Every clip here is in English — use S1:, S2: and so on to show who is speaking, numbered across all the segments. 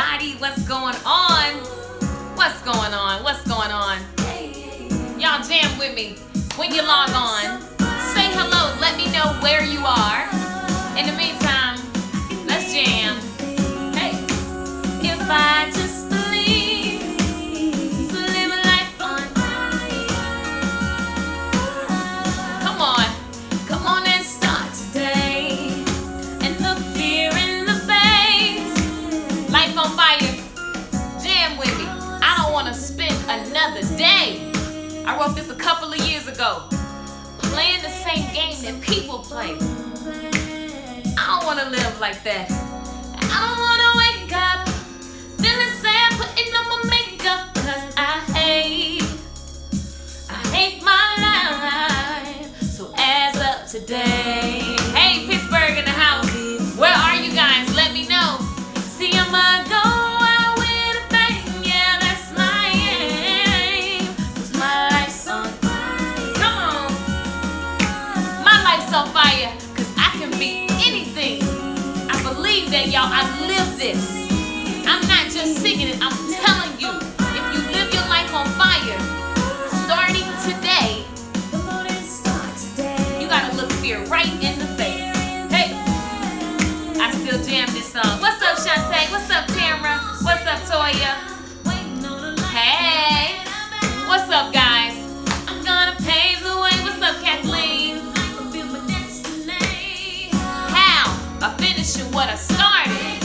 S1: everybody. What's going on? What's going on? What's going on? Y'all jam with me. When you log on, say hello. Let me know where you are. In the meantime, let's jam. Hey, if I just believe to live a life on fire. Come on and start today. And the fear in the face. Life on fire. Jam with me. I don't want to spend another day. I wrote this a couple of years ago. Playing the same game that people play. I don't want to live like that. I don't want to wake up feeling sad, putting on my makeup, cause I hate my life. So as of today, hey, Pittsburgh in the house, where are you guys? Let me know. See, I'm a go out with a bang, yeah, that's my aim. Cause my life's on fire. Come on. My life's on fire, cause I can be anything. I believe that, y'all. I live this. I'm not just singing it. I'm telling you, if you live your life on fire, starting today, you gotta look fear right in the face. Hey, I still jam this song. What's up, Shantae? What's up, Tamara? What's up, Toya? Hey, what's up, guys? I'm gonna pave the way. What's up, Kathleen? How? By finishing what I started.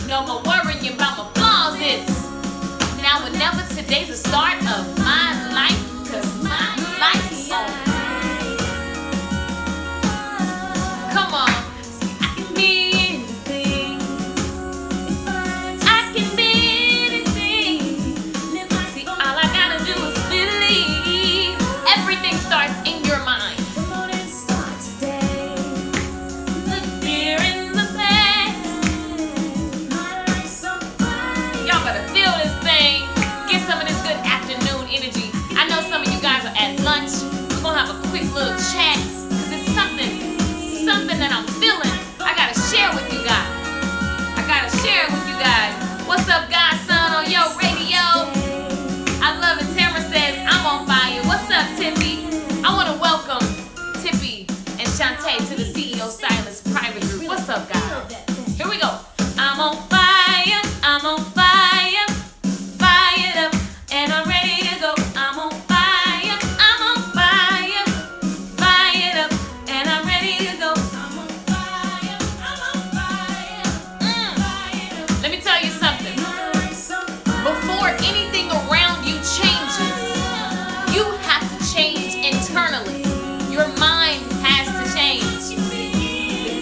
S1: No more worrying about my flaws. It's now or never. Today's the start of my life, cause my life's on fire. Come on. See, I can be anything. I can be anything. See, all I gotta do is believe. Everything starts in your mind. The fear in the past. Y'all better feel this thing. Get some of this good afternoon energy. I know some of you guys are at lunch. We're gonna have a quick little chat, cause it's something that I'm feeling. I gotta share with you guys. What's up, Godson, on your radio? I love it. Tamara says I'm on fire. What's up, Tippy? I want to welcome Tippy and Shantae to the CEO Stylist private group. What's up, guys? Here we go. I'm on fire. I'm on fire. Fired up, and I'm ready to go. I'm on fire. I'm on fire. Fired up, and I'm ready to go. I'm on fire. I'm on fire. Let me tell you something. Before anything around you changes, you have to change internally. Your mind has to change.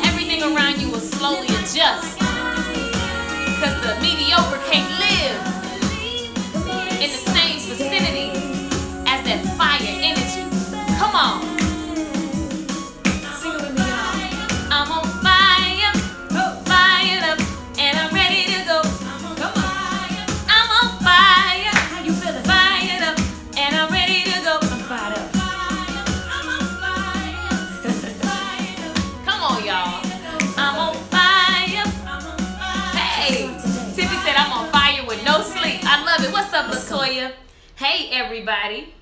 S1: Everything around you will slowly adjust. Because the mediocre can't live in the same vicinity as that fire energy. Come on. Sing it with me, y'all. I'm on fire, fired up, and I'm ready to go. Come on. I'm on fire. How you feeling? Fired up, and I'm ready to go. I'm fired up. I'm on fire. Come on, y'all. I'm on fire. Hey, Tiffy said I'm on fire with no sleep. I love it. What's up, Latoya? Hey, everybody.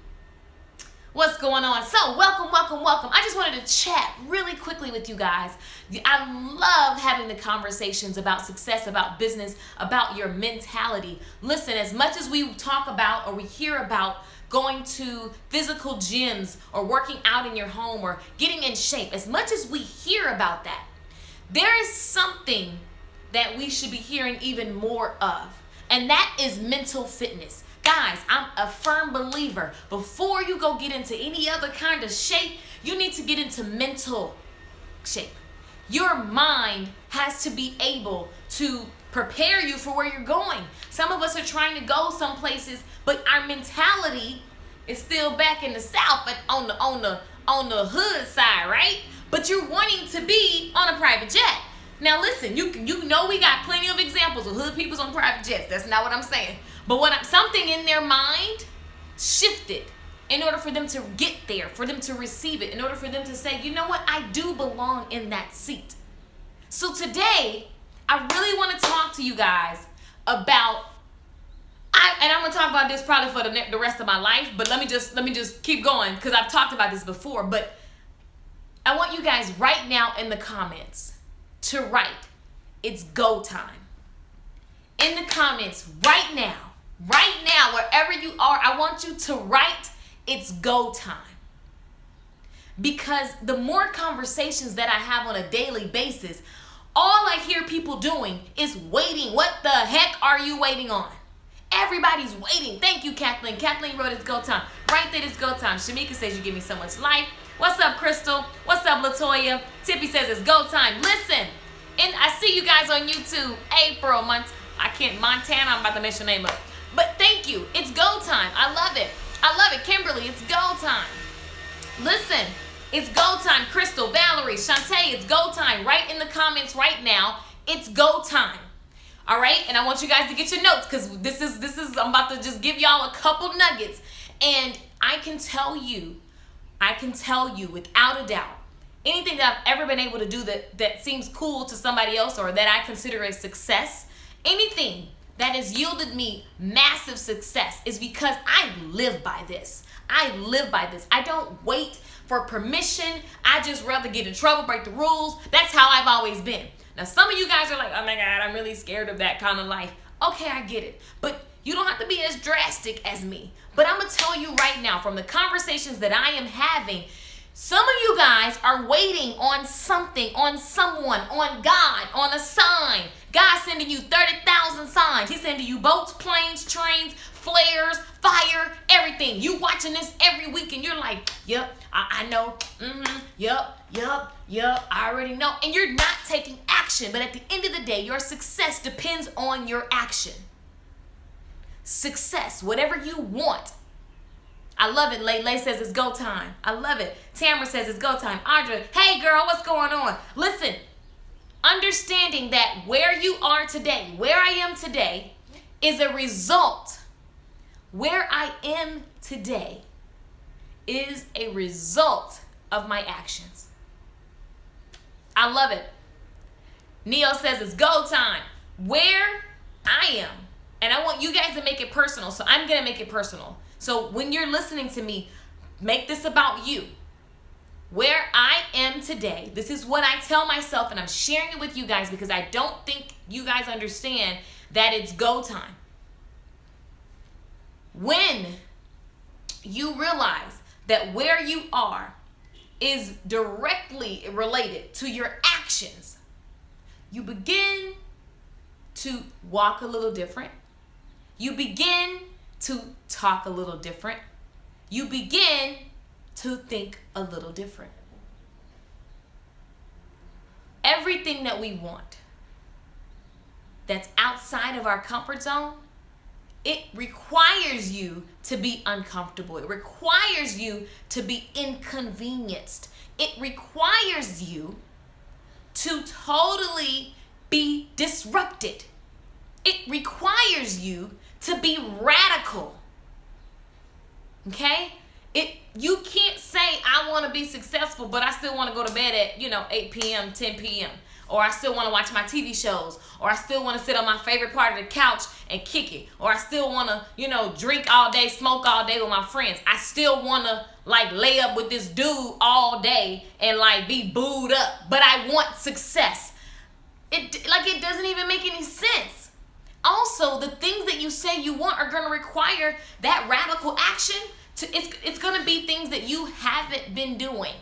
S1: What's going on? So, welcome. I just wanted to chat really quickly with you guys. I love having the conversations about success, about business, about your mentality. Listen, as much as we talk about or we hear about going to physical gyms or working out in your home or getting in shape, as much as we hear about that, there is something that we should be hearing even more of, and that is mental fitness. Guys, I'm a firm believer. Before you go get into any other kind of shape, you need to get into mental shape. Your mind has to be able to prepare you for where you're going. Some of us are trying to go some places, but our mentality is still back in the South, but on the hood side, right? But you're wanting to be on a private jet. Now listen, you know we got plenty of examples of hood peoples on private jets. That's not what I'm saying. But something in their mind shifted in order for them to get there, for them to receive it, in order for them to say, you know what, I do belong in that seat. So today, I really want to talk to you guys about, and I'm gonna talk about this probably for the rest of my life, but let me just keep going because I've talked about this before. But I want you guys right now in the comments to write, it's go time. In the comments right now, wherever you are, I want you to write, it's go time. Because the more conversations that I have on a daily basis, all I hear people doing is waiting. What the heck are you waiting on? Everybody's waiting. Thank you, Kathleen. Kathleen wrote it's go time. Right there, it's go time. Shamika says you give me so much life. What's up, Crystal? What's up, Latoya? Tippy says it's go time. Listen, and I see you guys on YouTube. April, Montana, I'm about to mess your name up. But thank you. It's go time. I love it. I love it. Kimberly, it's go time. Listen, it's go time. Crystal, Valerie, Shantae, it's go time. Right in the comments right now, it's go time. All right, and I want you guys to get your notes because this is I'm about to just give y'all a couple nuggets, and I can tell you without a doubt, anything that I've ever been able to do that seems cool to somebody else or that I consider a success, anything that has yielded me massive success is because I live by this. I live by this. I don't wait for permission. I just rather get in trouble, break the rules. That's how I've always been. Now, some of you guys are like, oh my God, I'm really scared of that kind of life. Okay, I get it. But you don't have to be as drastic as me. But I'm going to tell you right now, from the conversations that I am having, some of you guys are waiting on something, on someone, on God, on a sign. God's sending you 30,000 signs. He's sending you boats, planes, trains, flares, fire, everything. You watching this every week and you're like, yep, I know. Yep, I already know. And you're not taking action. But at the end of the day, your success depends on your action. Success, whatever you want. I love it. Lay says it's go time. I love it. Tamara says it's go time. Audra, hey girl, what's going on? Listen, understanding that where you are today, where I am today, is a result. Where I am today is a result of my actions. I love it. Neo says it's go time. Where I am. And I want you guys to make it personal. So I'm going to make it personal. So when you're listening to me, make this about you. Where I am today, this is what I tell myself, and I'm sharing it with you guys because I don't think you guys understand that it's go time. When you realize that where you are is directly related to your actions, you begin to walk a little different. You begin to talk a little different. You begin to think a little different. Everything that we want that's outside of our comfort zone, it requires you to be uncomfortable. It requires you to be inconvenienced. It requires you to totally be disrupted. It requires you to be radical. Okay? You can't say I want to be successful, but I still want to go to bed at 8 p.m., 10 p.m. Or I still want to watch my TV shows. Or I still want to sit on my favorite part of the couch and kick it. Or I still want to, drink all day, smoke all day with my friends. I still want to lay up with this dude all day and be booed up. But I want success. It doesn't even make any sense. Also, the things that you say you want are going to require that radical action. It's going to be things that you haven't been doing.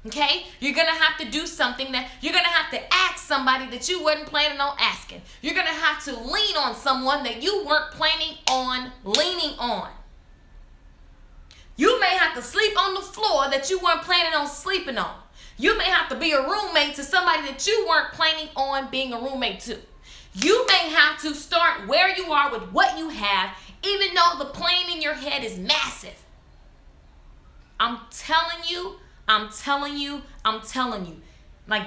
S1: Okay? You're going to have to do something that you're going to have to ask somebody that you wasn't planning on asking. You're going to have to lean on someone that you weren't planning on leaning on. You may have to sleep on the floor that you weren't planning on sleeping on. You may have to be a roommate to somebody that you weren't planning on being a roommate to. You may have to start where you are with what you have, even though the plane in your head is massive. I'm telling you.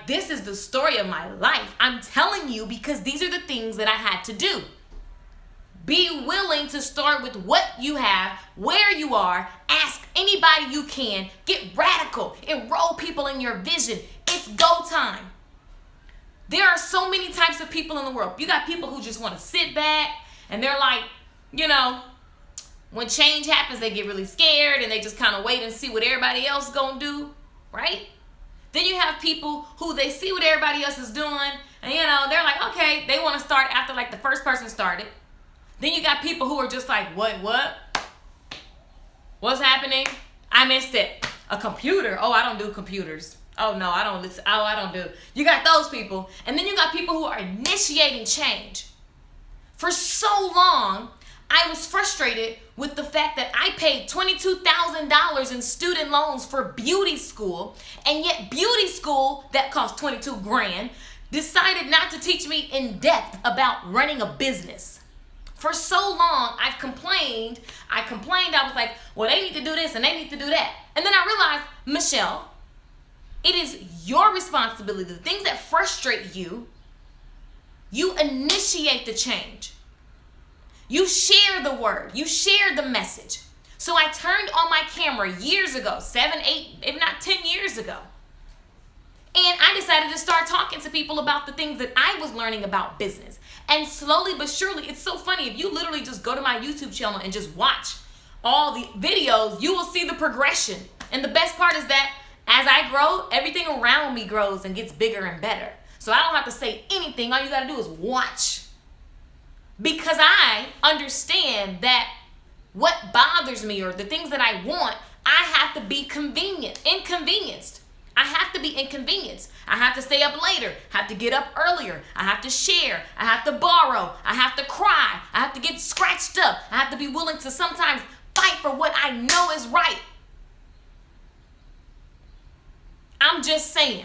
S1: This is the story of my life. I'm telling you because these are the things that I had to do. Be willing to start with what you have, where you are, ask anybody you can, get radical, enroll people in your vision. It's go time. There are so many types of people in the world. You got people who just want to sit back and they're like, when change happens, they get really scared and they just kind of wait and see what everybody else gonna do, right? Then you have people who they see what everybody else is doing and, they're like, okay, they want to start after like the first person started. Then you got people who are just like, what? What's happening? I missed it. A computer? Oh, I don't do computers. Oh, no, I don't listen. Oh, I don't do. You got those people. And then you got people who are initiating change. For so long, I was frustrated with the fact that I paid $22,000 in student loans for beauty school, and yet beauty school that cost $22,000 decided not to teach me in depth about running a business. For so long, I complained. I was like, well, they need to do this and they need to do that. And then I realized, Michelle, it is your responsibility. The things that frustrate you, you initiate the change. You share the word. You share the message. So I turned on my camera years ago, 7, 8, if not 10 years ago. And I decided to start talking to people about the things that I was learning about business. And slowly but surely, it's so funny. If you literally just go to my YouTube channel and just watch all the videos, you will see the progression. And the best part is that as I grow, everything around me grows and gets bigger and better. So I don't have to say anything. All you got to do is watch. Because I understand that what bothers me or the things that I want, I have to be inconvenienced. I have to be inconvenienced. I have to stay up later, have to get up earlier. I have to share. I have to borrow. I have to cry. I have to get scratched up. I have to be willing to sometimes fight for what I know is right. I'm just saying.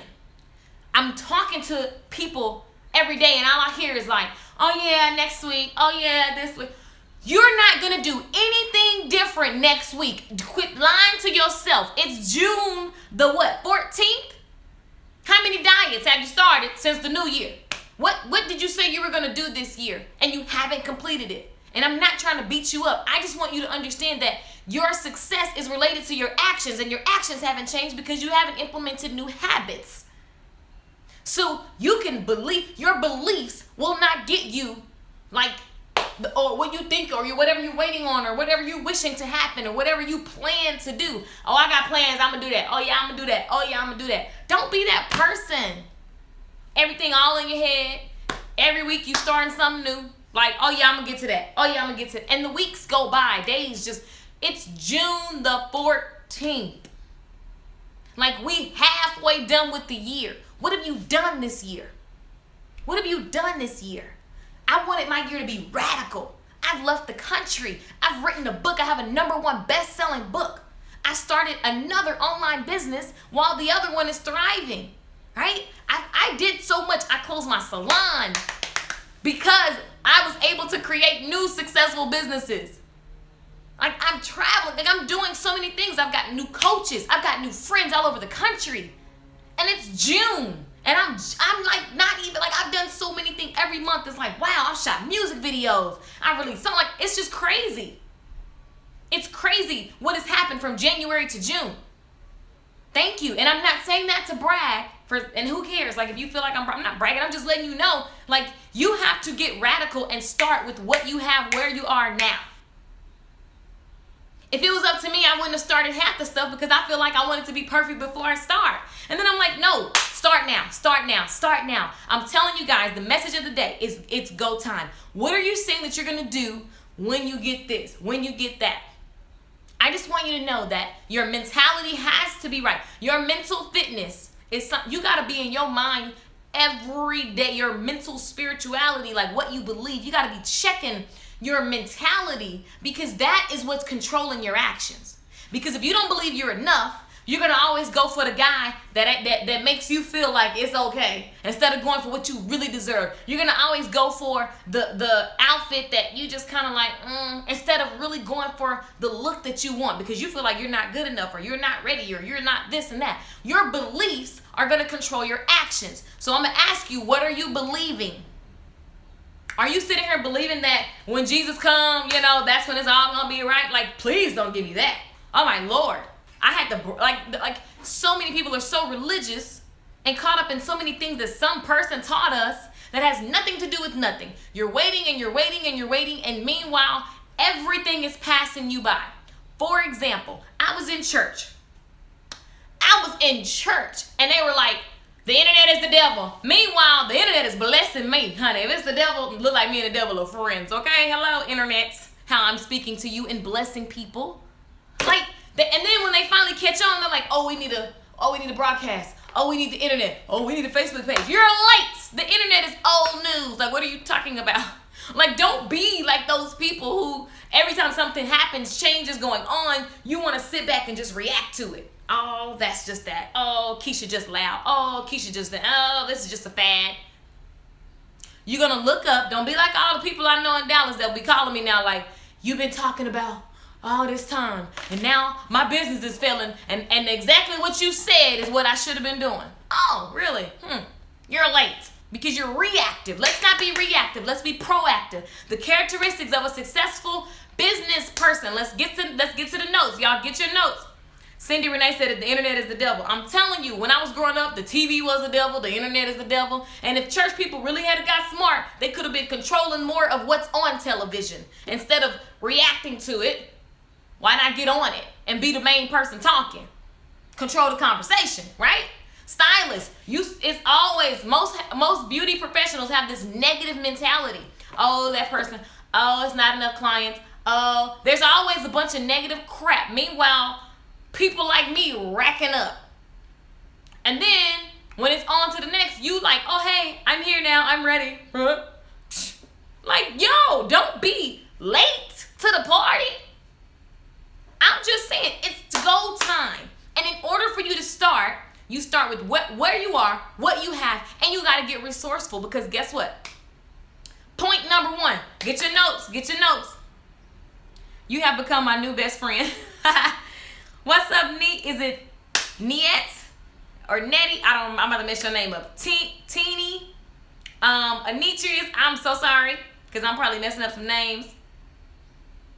S1: I'm talking to people every day and all I hear is like, oh yeah, next week. Oh yeah, this week. You're not going to do anything different next week. Quit lying to yourself. It's June the 14th? How many diets have you started since the new year? What did you say you were going to do this year and you haven't completed it? And I'm not trying to beat you up. I just want you to understand that your success is related to your actions, and your actions haven't changed because you haven't implemented new habits. So you can believe, your beliefs will not get you like, or what you think, or whatever you're waiting on, or whatever you're wishing to happen, or whatever you plan to do. Oh, I got plans, I'm gonna do that. Oh yeah, I'm gonna do that. Oh yeah, I'm gonna do that. Don't be that person. Everything all in your head. Every week you starting something new. Like, oh yeah, I'm gonna get to that. Oh yeah, I'm gonna get to that. And the weeks go by, days just, it's June the 14th. Like, we halfway done with the year. What have you done this year? What have you done this year? I wanted my year to be radical. I've left the country. I've written a book. I have a #1 best-selling book. I started another online business while the other one is thriving, right? I did so much. I closed my salon because I was able to create new successful businesses. Like, I'm traveling. Like, I'm doing so many things. I've got new coaches. I've got new friends all over the country. And it's June. And I'm like, not even, like, I've done so many things every month. It's like, wow, I've shot music videos. I released something, like, it's just crazy. It's crazy what has happened from January to June. Thank you. And I'm not saying that to brag, and who cares? Like, if you feel like I'm not bragging, I'm just letting you know, like, you have to get radical and start with what you have where you are now. If it was up to me, I wouldn't have started half the stuff because I feel like I want it to be perfect before I start. And then I'm like, no, start now, start now, start now. I'm telling you guys, the message of the day is it's go time. What are you saying that you're going to do when you get this, when you get that? I just want you to know that your mentality has to be right. Your mental fitness is something, you got to be in your mind every day. Your mental spirituality, like what you believe, you got to be checking your mentality, because that is what's controlling your actions. Because if you don't believe you're enough, you're gonna always go for the guy that makes you feel like it's okay, instead of going for what you really deserve. You're gonna always go for the outfit that you just kind of like, instead of really going for the look that you want, because you feel like you're not good enough, or you're not ready, or you're not this and that. Your beliefs are gonna control your actions. So I'm gonna ask you, what are you believing? Are you sitting here believing that when Jesus comes, that's when it's all gonna be right? Like, please don't give me that. Oh my Lord. I had to, like so many people are so religious and caught up in so many things that some person taught us that has nothing to do with nothing. You're waiting and you're waiting and you're waiting, and meanwhile, everything is passing you by. For example, I was in church, and they were like, the internet is the devil. Meanwhile, the internet is blessing me, honey. If it's the devil, look like me and the devil are friends, okay? Hello, internet. How I'm speaking to you and blessing people. Like, and then when they finally catch on, they're like, oh, we need a broadcast. Oh, we need the internet. Oh, we need a Facebook page. You're late. The internet is old news. Like, what are you talking about? Like, don't be like those people who every time something happens, change is going on, you want to sit back and just react to it. Oh, that's just that. Oh, Keisha just loud. Oh, Keisha just that. Oh, this is just a fad. You're going to look up. Don't be like all the people I know in Dallas that will be calling me now like, you've been talking about all this time, and now my business is failing, and exactly what you said is what I should have been doing. Oh, really? You're late because you're reactive. Let's not be reactive. Let's be proactive. The characteristics of a successful business person. Let's get to the notes. Y'all get your notes. Cindy Renee said that the internet is the devil. I'm telling you, when I was growing up, the TV was the devil, the internet is the devil. And if church people really had got smart, they could have been controlling more of what's on television. Instead of reacting to it, why not get on it and be the main person talking? Control the conversation, right? Stylist, it's always, most beauty professionals have this negative mentality. Oh, that person, oh, it's not enough clients. Oh, there's always a bunch of negative crap. Meanwhile, people like me racking up. And then when it's on to the next, you like, oh, hey, I'm here now. I'm ready. Like, yo, don't be late to the party. I'm just saying, it's go time. And in order for you to start, you start with where you are, what you have, and you got to get resourceful, because guess what? Point number 1, get your notes. You have become my new best friend. What's up, Is it Niet or Nettie? I'm about to mess your name up. Teeny. Anitrius, I'm so sorry, because I'm probably messing up some names.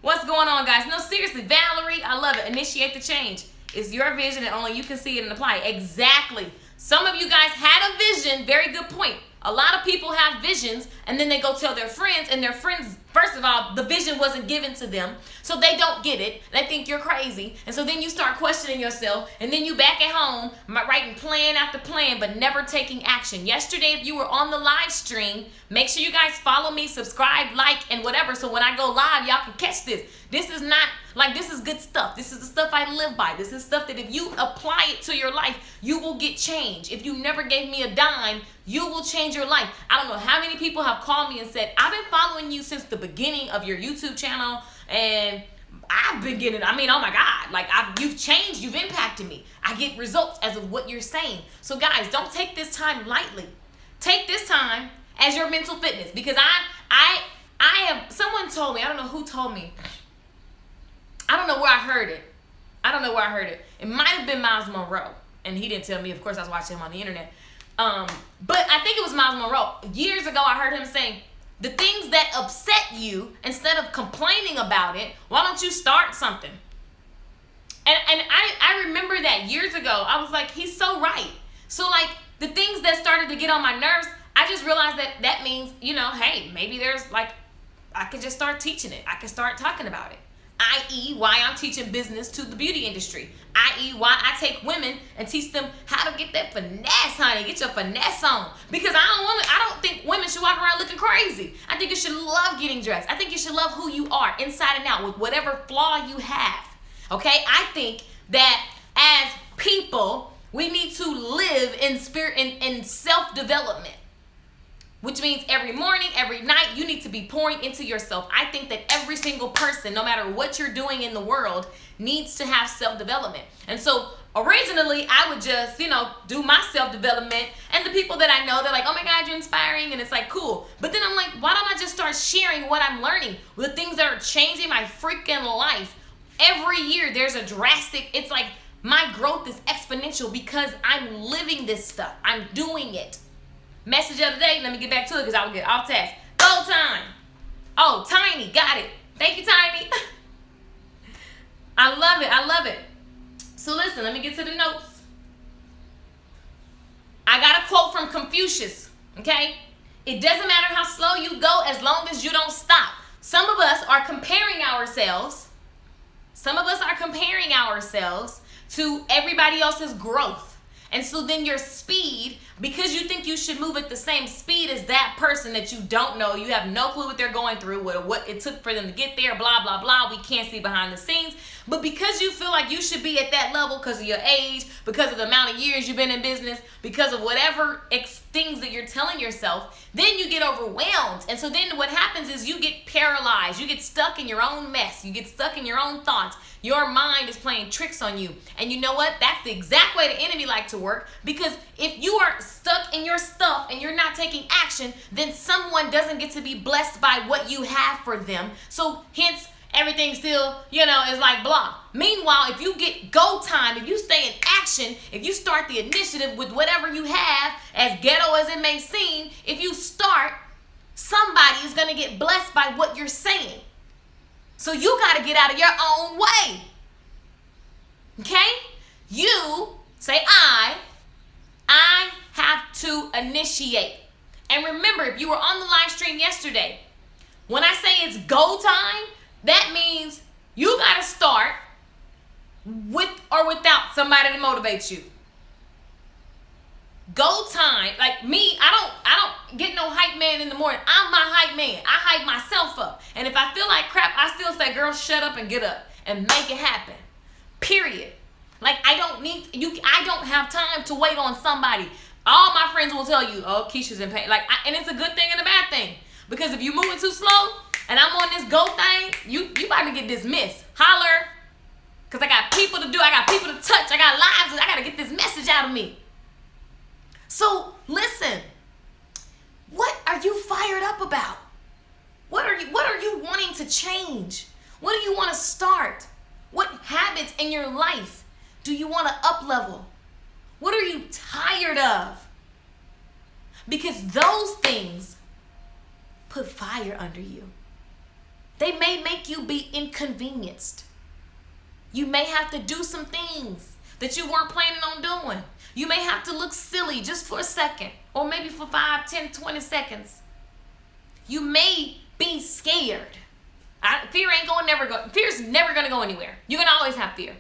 S1: What's going on, guys? No, seriously, Valerie, I love it. Initiate the change. It's your vision and only you can see it and apply. Exactly. Some of you guys had a vision. Very good point. A lot of people have visions and then they go tell their friends, and their friends, first of all, the vision wasn't given to them, so they don't get it. They think you're crazy. And so then you start questioning yourself, and then you back at home writing plan after plan but never taking action. Yesterday, if you were on the live stream, make sure you guys follow me, subscribe, like, and whatever, so when I go live, y'all can catch this. This is not, like, this is good stuff. This is the stuff I live by. This is stuff that if you apply it to your life, you will get change. If you never gave me a dime, you will change your life. I don't know how many people have called me and said, I've been following you since the beginning of your YouTube channel, and I've been getting, oh my God, like you've changed, you've impacted me. I get results as of what you're saying. So guys, don't take this time lightly. Take this time as your mental fitness, because I have, someone told me, I don't know who told me, I don't know where I heard it. It might have been Miles Monroe, and he didn't tell me. Of course, I was watching him on the internet. But I think it was Miles Monroe. Years ago, I heard him saying, the things that upset you, instead of complaining about it, why don't you start something? And I remember that years ago. I was like, he's so right. So like the things that started to get on my nerves, I just realized that means, hey, maybe there's like, I could just start teaching it. I can start talking about it. I.e. why I'm teaching business to the beauty industry. I.e. why I take women and teach them how to get that finesse, honey. Get your finesse on. Because I don't think women should walk around looking crazy. I think you should love getting dressed. I think you should love who you are inside and out with whatever flaw you have. Okay? I think that as people, we need to live in spirit, in self-development. Which means every morning, every night, you need to be pouring into yourself. I think that every single person, no matter what you're doing in the world, needs to have self-development. And so originally, I would just, do my self-development. And the people that I know, they're like, oh my God, you're inspiring. And it's like, cool. But then I'm like, why don't I just start sharing what I'm learning? The things that are changing my freaking life. Every year, there's a drastic, it's like my growth is exponential because I'm living this stuff. I'm doing it. Message of the day, let me get back to it because I will get off task. Go time. Oh, Tiny, got it. Thank you, Tiny. I love it. So listen, let me get to the notes. I got a quote from Confucius, okay? It doesn't matter how slow you go as long as you don't stop. Some of us are comparing ourselves. Some of us are comparing ourselves to everybody else's growth. And so then your speed, because you think you should move at the same speed as that person that you don't know, you have no clue what they're going through, what it took for them to get there, blah, blah, blah. We can't see behind the scenes. But because you feel like you should be at that level because of your age, because of the amount of years you've been in business, because of whatever things that you're telling yourself, then you get overwhelmed. And so then what happens is you get paralyzed. You get stuck in your own mess. You get stuck in your own thoughts. Your mind is playing tricks on you. And you know what? That's the exact way the enemy likes to work, because if you are stuck in your stuff and you're not taking action, then someone doesn't get to be blessed by what you have for them. So hence, everything still, is like blah. Meanwhile, if you get go time, if you stay in action, if you start the initiative with whatever you have, as ghetto as it may seem, if you start, somebody is going to get blessed by what you're saying. So you got to get out of your own way. Okay? You say, I have to initiate. And remember, if you were on the live stream yesterday, when I say it's go time, that means you got to start with or without somebody to motivate you. Go time, like me, I don't get no hype man in the morning. I'm my hype man. I hype myself up. And if I feel like crap, I still say, girl, shut up and get up and make it happen. Period. Like I don't have time to wait on somebody. All my friends will tell you, oh, Keisha's in pain. And it's a good thing and a bad thing. Because if you're moving too slow and I'm on this go thing, you about to get dismissed. Holler. Because I got people to do. I got people to touch. I got lives. I got to get this message out of me. So listen, what are you fired up about? What are you wanting to change? What do you want to start? What habits in your life do you want to up level? What are you tired of? Because those things put fire under you. They may make you be inconvenienced. You may have to do some things that you weren't planning on doing. You may have to look silly just for a second, or maybe for 5, 10, 20 seconds. You may be scared. Fear's never going to go anywhere. You're going to always have fear.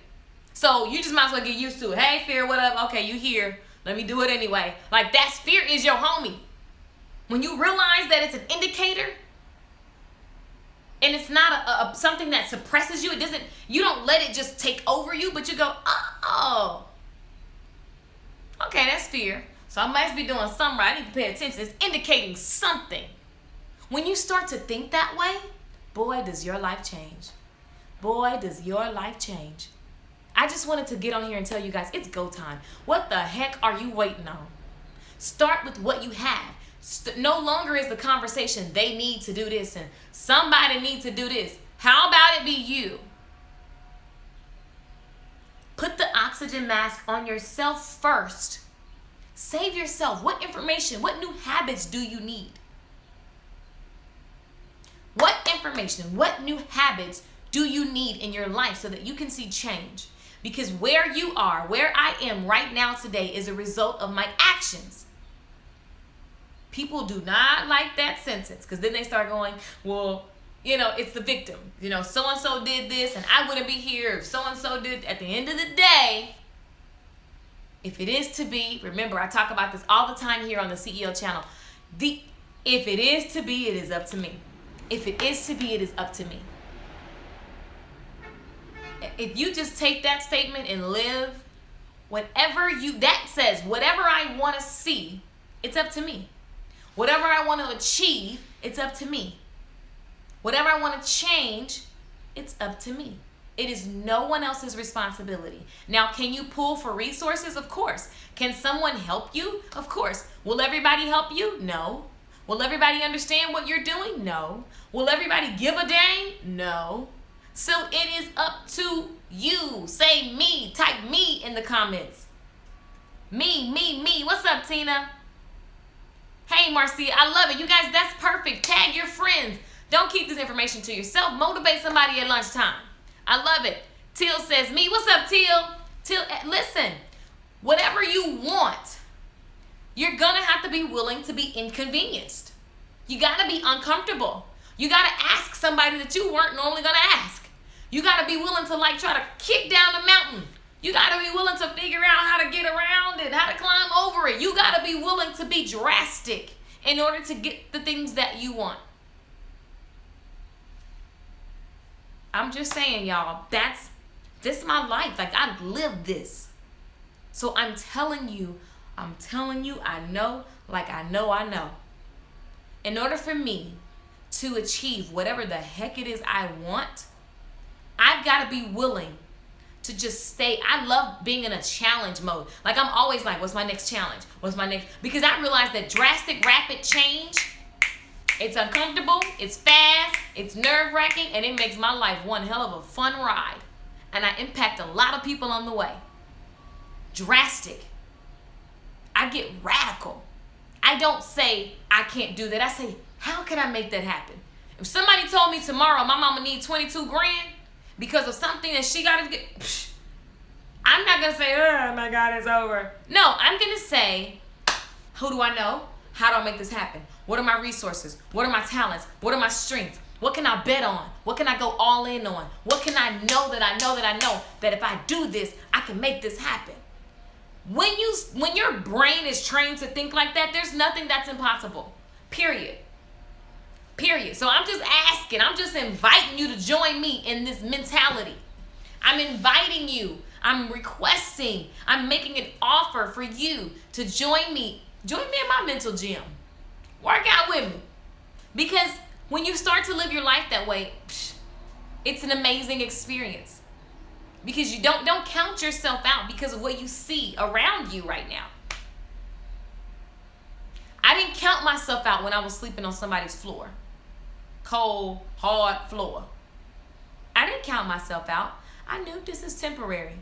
S1: So you just might as well get used to it. Hey, fear, what up? Okay, you here. Let me do it anyway. Like fear is your homie. When you realize that it's an indicator, and it's not something that suppresses you, you don't let it just take over you, but you go, oh, okay, that's fear. So I must be doing something right. I need to pay attention. It's indicating something. When you start to think that way, boy, does your life change. Boy, does your life change. I just wanted to get on here and tell you guys, it's go time. What the heck are you waiting on? Start with what you have. No longer is the conversation, they need to do this and somebody needs to do this. How about it be you? Put the oxygen mask on yourself first. Save yourself. What information, what new habits do you need? What information, what new habits do you need in your life so that you can see change? Because where you are, where I am right now today is a result of my actions. People do not like that sentence because then they start going, well, it's the victim. So-and-so did this and I wouldn't be here if so-and-so did. At the end of the day, if it is to be, remember I talk about this all the time here on the CEO channel. If it is to be, it is up to me. If it is to be, it is up to me. If you just take that statement and live, that says, whatever I want to see, it's up to me. Whatever I want to achieve, it's up to me. Whatever I want to change, it's up to me. It is no one else's responsibility. Now, can you pull for resources? Of course. Can someone help you? Of course. Will everybody help you? No. Will everybody understand what you're doing? No. Will everybody give a dang? No. So it is up to you. Say me. Type me in the comments. Me. What's up, Tina? Hey, Marcia. I love it. You guys, that's perfect. Tag your friends. Don't keep this information to yourself. Motivate somebody at lunchtime. I love it. Teal says me. What's up, Teal? Teal, listen. Whatever you want, you're going to have to be willing to be inconvenienced. You got to be uncomfortable. You got to ask somebody that you weren't normally going to ask. You got to be willing to try to kick down the mountain. You got to be willing to figure out how to get around it, how to climb over it. You got to be willing to be drastic in order to get the things that you want. I'm just saying, y'all, this is my life. I live this. So I'm telling you, I know, I know. In order for me to achieve whatever the heck it is I want, I've got to be willing to just stay. I love being in a challenge mode. I'm always what's my next challenge? Because I realize that drastic, rapid change, it's uncomfortable, it's fast, it's nerve-wracking, and it makes my life one hell of a fun ride. And I impact a lot of people on the way. Drastic. I get radical. I don't say, I can't do that. I say, how can I make that happen? If somebody told me tomorrow my mama needs 22 grand because of something that she got to get, I'm not going to say, oh my God, it's over. No, I'm going to say, who do I know? How do I make this happen? What are my resources? What are my talents? What are my strengths? What can I bet on? What can I go all in on? What can I know that if I do this, I can make this happen? When your brain is trained to think like that, there's nothing that's impossible. Period. So I'm just asking, I'm just inviting you to join me in this mentality. I'm inviting you. I'm requesting. I'm making an offer for you to join me. Join me in my mental gym. Work out with me. Because when you start to live your life that way, it's an amazing experience. Because you don't count yourself out because of what you see around you right now. I didn't count myself out when I was sleeping on somebody's floor. Cold, hard floor. I didn't count myself out. I knew this is temporary.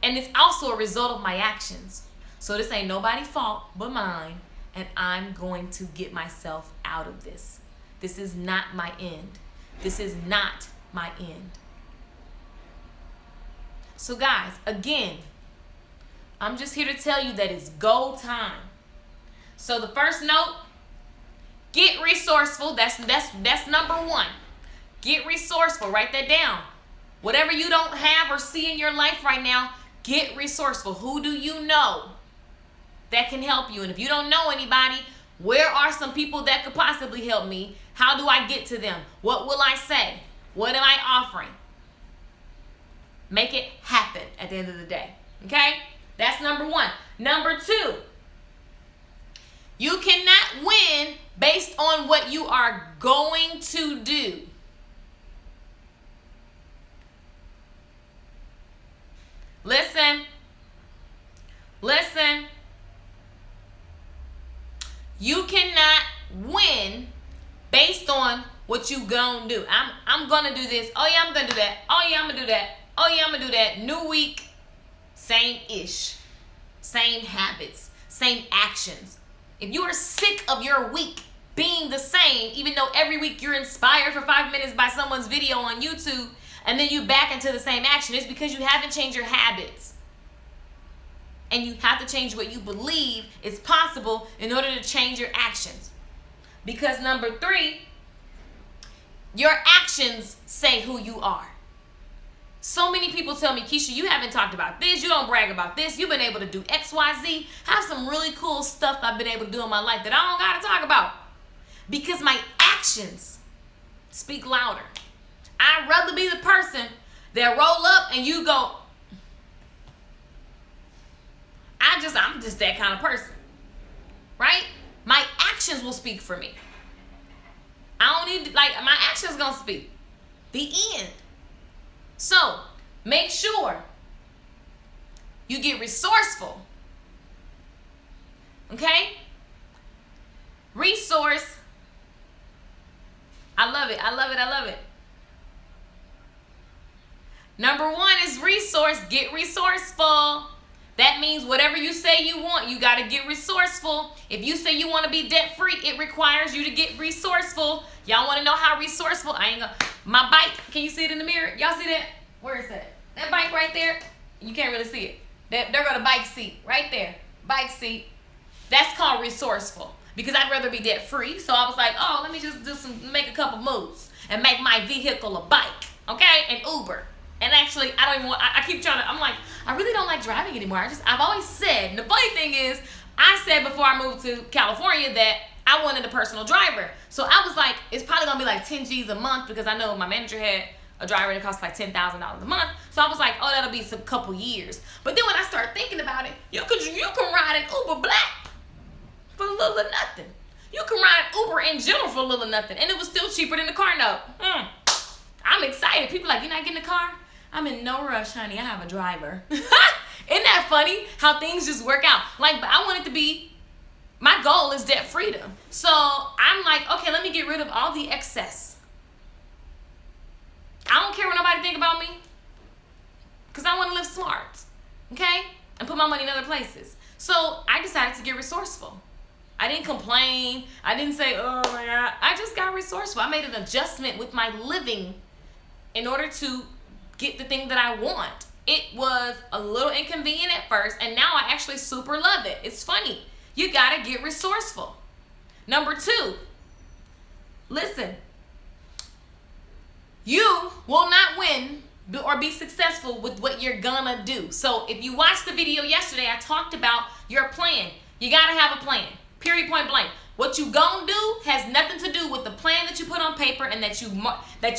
S1: And it's also a result of my actions. So this ain't nobody's fault but mine. And I'm going to get myself out of this. This is not my end. This is not my end. So guys, again, I'm just here to tell you that it's go time. So the first note, get resourceful. That's number one. Get resourceful. Write that down. Whatever you don't have or see in your life right now, get resourceful. Who do you know that can help you? And if you don't know anybody, where are some people that could possibly help me? How do I get to them? What will I say? What am I offering? Make it happen at the end of the day. Okay? That's number one. Number two, you cannot win based on what you are going to do. Listen. You cannot win based on what you gonna do. I'm gonna do this. Oh yeah, I'm gonna do that. Oh yeah, I'm gonna do that. Oh yeah, I'm gonna do that. New week, same ish. Same habits, same actions. If you are sick of your week being the same, even though every week you're inspired for 5 minutes by someone's video on YouTube, and then you back into the same action, it's because you haven't changed your habits. And you have to change what you believe is possible in order to change your actions. Because number three, your actions say who you are. So many people tell me, Keisha, you haven't talked about this. You don't brag about this. You've been able to do X, Y, Z. I have some really cool stuff I've been able to do in my life that I don't got to talk about. Because my actions speak louder. I'd rather be the person that roll up and you go, I'm just that kind of person. Right? My actions will speak for me. I don't need, my actions going to speak. The end. So, make sure you get resourceful. Okay? Resource. I love it. Number one is resource. Get resourceful. That means whatever you say you want, you got to get resourceful. If you say you want to be debt free, it requires you to get resourceful. Y'all want to know how resourceful? My bike, can you see it in the mirror? Y'all see that? Where is that? That bike right there? You can't really see it. There go the bike seat right there. Bike seat. That's called resourceful, because I'd rather be debt free. So I was like, oh, let me just make a couple moves and make my vehicle a bike, okay, and Uber. And actually, I don't even want, I keep trying to, I'm like, I really don't like driving anymore. I've always said, and the funny thing is, I said before I moved to California that I wanted a personal driver. So I was like, it's probably gonna be like 10 G's a month, because I know my manager had a driver that cost like $10,000 a month. So I was like, oh, that'll be some couple years. But then when I started thinking about it, you can ride an Uber Black for little or nothing. You can ride Uber in general for little or nothing, and it was still cheaper than the car note. I'm excited. People are like, you're not getting a car? I'm in no rush, honey. I have a driver. Isn't that funny how things just work out? Like, but I want it to be, my goal is debt freedom. So I'm like, okay, let me get rid of all the excess. I don't care what nobody think about me, because I want to live smart, okay? And put my money in other places. So I decided to get resourceful. I didn't complain. I didn't say, oh my God. I just got resourceful. I made an adjustment with my living in order to get the thing that I want. It was a little inconvenient at first, and now I actually super love it. It's funny. You gotta get resourceful. Number 2, listen. You will not win or be successful with what you're gonna do. So if you watched the video yesterday, I talked about your plan. You gotta have a plan. Period, point blank. What you gonna do has nothing to do with the plan that you put on paper and that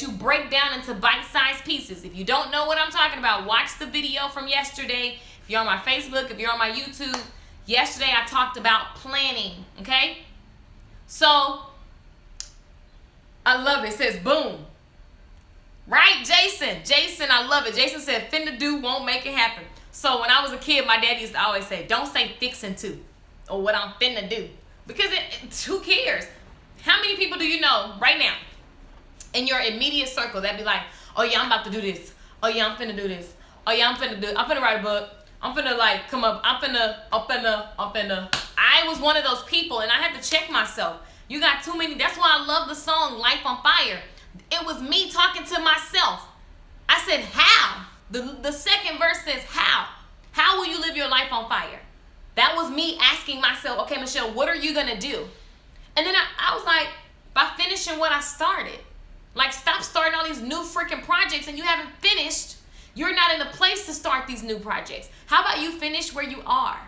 S1: you break down into bite-sized pieces. If you don't know what I'm talking about, watch the video from yesterday. If you're on my Facebook, if you're on my YouTube, yesterday I talked about planning, okay? So, I love it. It says boom. Right, Jason, I love it. Jason said, finna do won't make it happen. So when I was a kid, my dad used to always say, don't say fixin' to, or what I'm finna do. Because who cares? How many people do you know right now in your immediate circle that be like, oh yeah, I'm about to do this. Oh yeah, I'm finna do this. Oh yeah, I'm finna write a book. I'm finna like come up. I'm finna. I was one of those people, and I had to check myself. You got too many. That's why I love the song Life on Fire. It was me talking to myself. I said, how? The second verse says, how? How will you live your life on fire? That was me asking myself, okay, Michelle, what are you going to do? And then I was like, by finishing what I started. Like, stop starting all these new freaking projects and you haven't finished. You're not in a place to start these new projects. How about you finish where you are?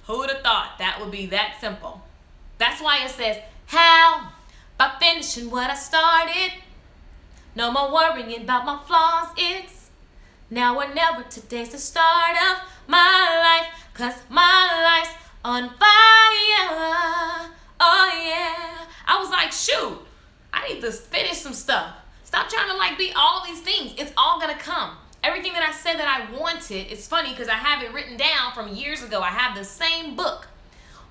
S1: Who would have thought that would be that simple? That's why it says, how? By finishing what I started. No more worrying about my flaws. It's now or never. Today's the start of my life, 'cause my life's on fire. Oh yeah. I was like, shoot, I need to finish some stuff. Stop trying to like be all these things. It's all gonna come. Everything that I said that I wanted, it's funny because I have it written down from years ago. I have the same book.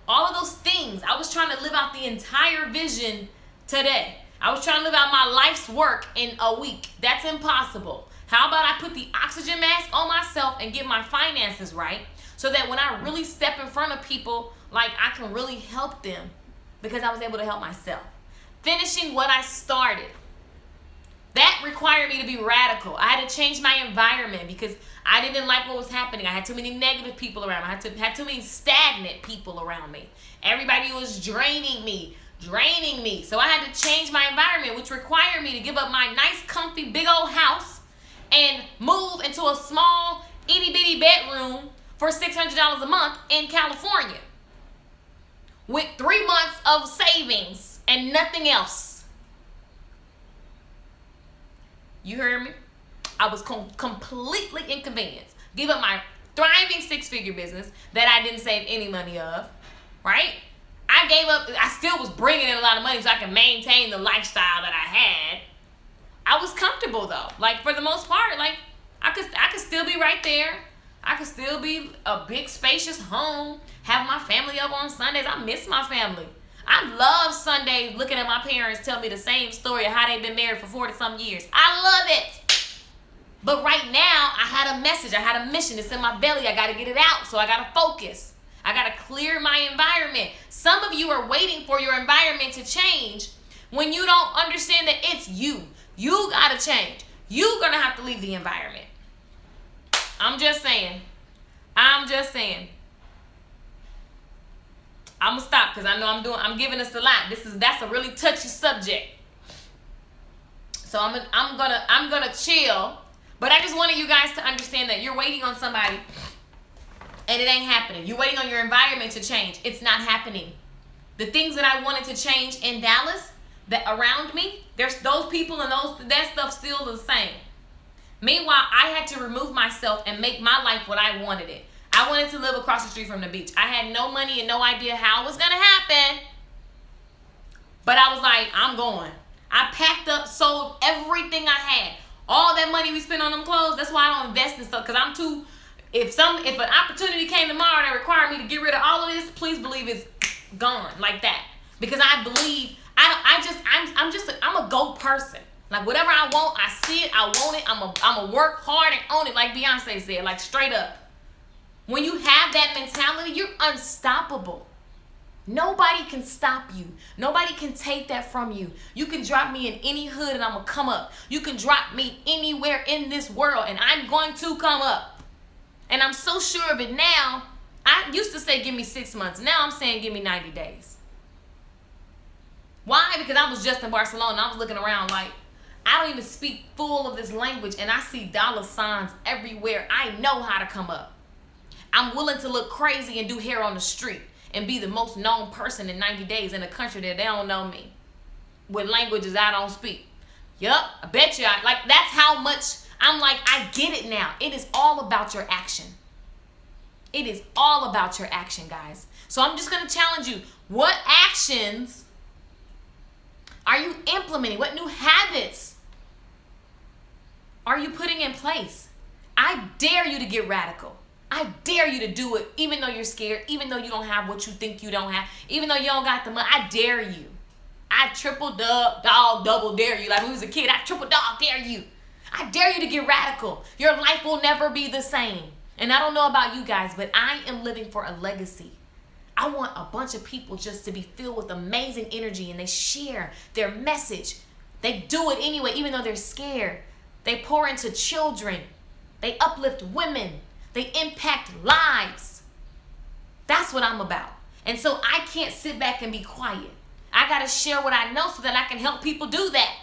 S1: All of those things. I was trying to live out the entire vision today. I was trying to live out my life's work in a week. That's impossible. How about I put the oxygen mask on myself and get my finances right so that when I really step in front of people, like I can really help them because I was able to help myself. Finishing what I started. That required me to be radical. I had to change my environment because I didn't like what was happening. I had too many negative people around me. I had too many stagnant people around me. Everybody was draining me. So I had to change my environment, which required me to give up my nice, comfy, big old house and move into a small, itty-bitty bedroom for $600 a month in California with 3 months of savings and nothing else. You heard me? I was completely inconvenienced. Give up my thriving 6-figure business that I didn't save any money of, right? I gave up. I still was bringing in a lot of money so I could maintain the lifestyle that I had. I was comfortable though. Like for the most part, like I could still be right there. I could still be a big spacious home, have my family up on Sundays. I miss my family. I love Sundays looking at my parents tell me the same story of how they've been married for 40-some years. I love it. But right now, I had a message. I had a mission. It's in my belly. I got to get it out. So I got to focus. I got to clear my environment. Some of you are waiting for your environment to change when you don't understand that it's you. You got to change. You're going to have to leave the environment. I'm just saying. I'm gonna stop because I know I'm giving us a lot. That's a really touchy subject. So I'm gonna chill. But I just wanted you guys to understand that you're waiting on somebody and it ain't happening. You're waiting on your environment to change. It's not happening. The things that I wanted to change in Dallas, that around me, there's those people and that stuff still the same. Meanwhile, I had to remove myself and make my life what I wanted it. I wanted to live across the street from the beach. I had no money and no idea how it was gonna happen. But I was like, I'm going. I packed up, sold everything I had. All that money we spent on them clothes, that's why I don't invest in stuff. Because I'm too, if an opportunity came tomorrow that required me to get rid of all of this, please believe it's gone like that. Because I believe, I'm a go person. Like whatever I want, I see it, I want it, I'm a work hard and own it, like Beyonce said, like straight up. When you have that mentality, you're unstoppable. Nobody can stop you. Nobody can take that from you. You can drop me in any hood and I'm going to come up. You can drop me anywhere in this world and I'm going to come up. And I'm so sure of it now. I used to say give me 6 months. Now I'm saying give me 90 days. Why? Because I was just in Barcelona. I was looking around like, I don't even speak full of this language and I see dollar signs everywhere. I know how to come up. I'm willing to look crazy and do hair on the street and be the most known person in 90 days in a country that they don't know me. With languages I don't speak. Yup, I bet you. That's how much I'm like, I get it now. It is all about your action. It is all about your action, guys. So I'm just going to challenge you. What actions are you implementing? What new habits are you putting in place? I dare you to get radical. I dare you to do it, even though you're scared, even though you don't have what you think you don't have, even though you don't got the money. I dare you. I triple dog double dare you. Like when we was a kid, I triple dog dare you. I dare you to get radical. Your life will never be the same. And I don't know about you guys, but I am living for a legacy. I want a bunch of people just to be filled with amazing energy and they share their message. They do it anyway, even though they're scared. They pour into children. They uplift women. They impact lives. That's what I'm about. And so I can't sit back and be quiet. I got to share what I know so that I can help people do that.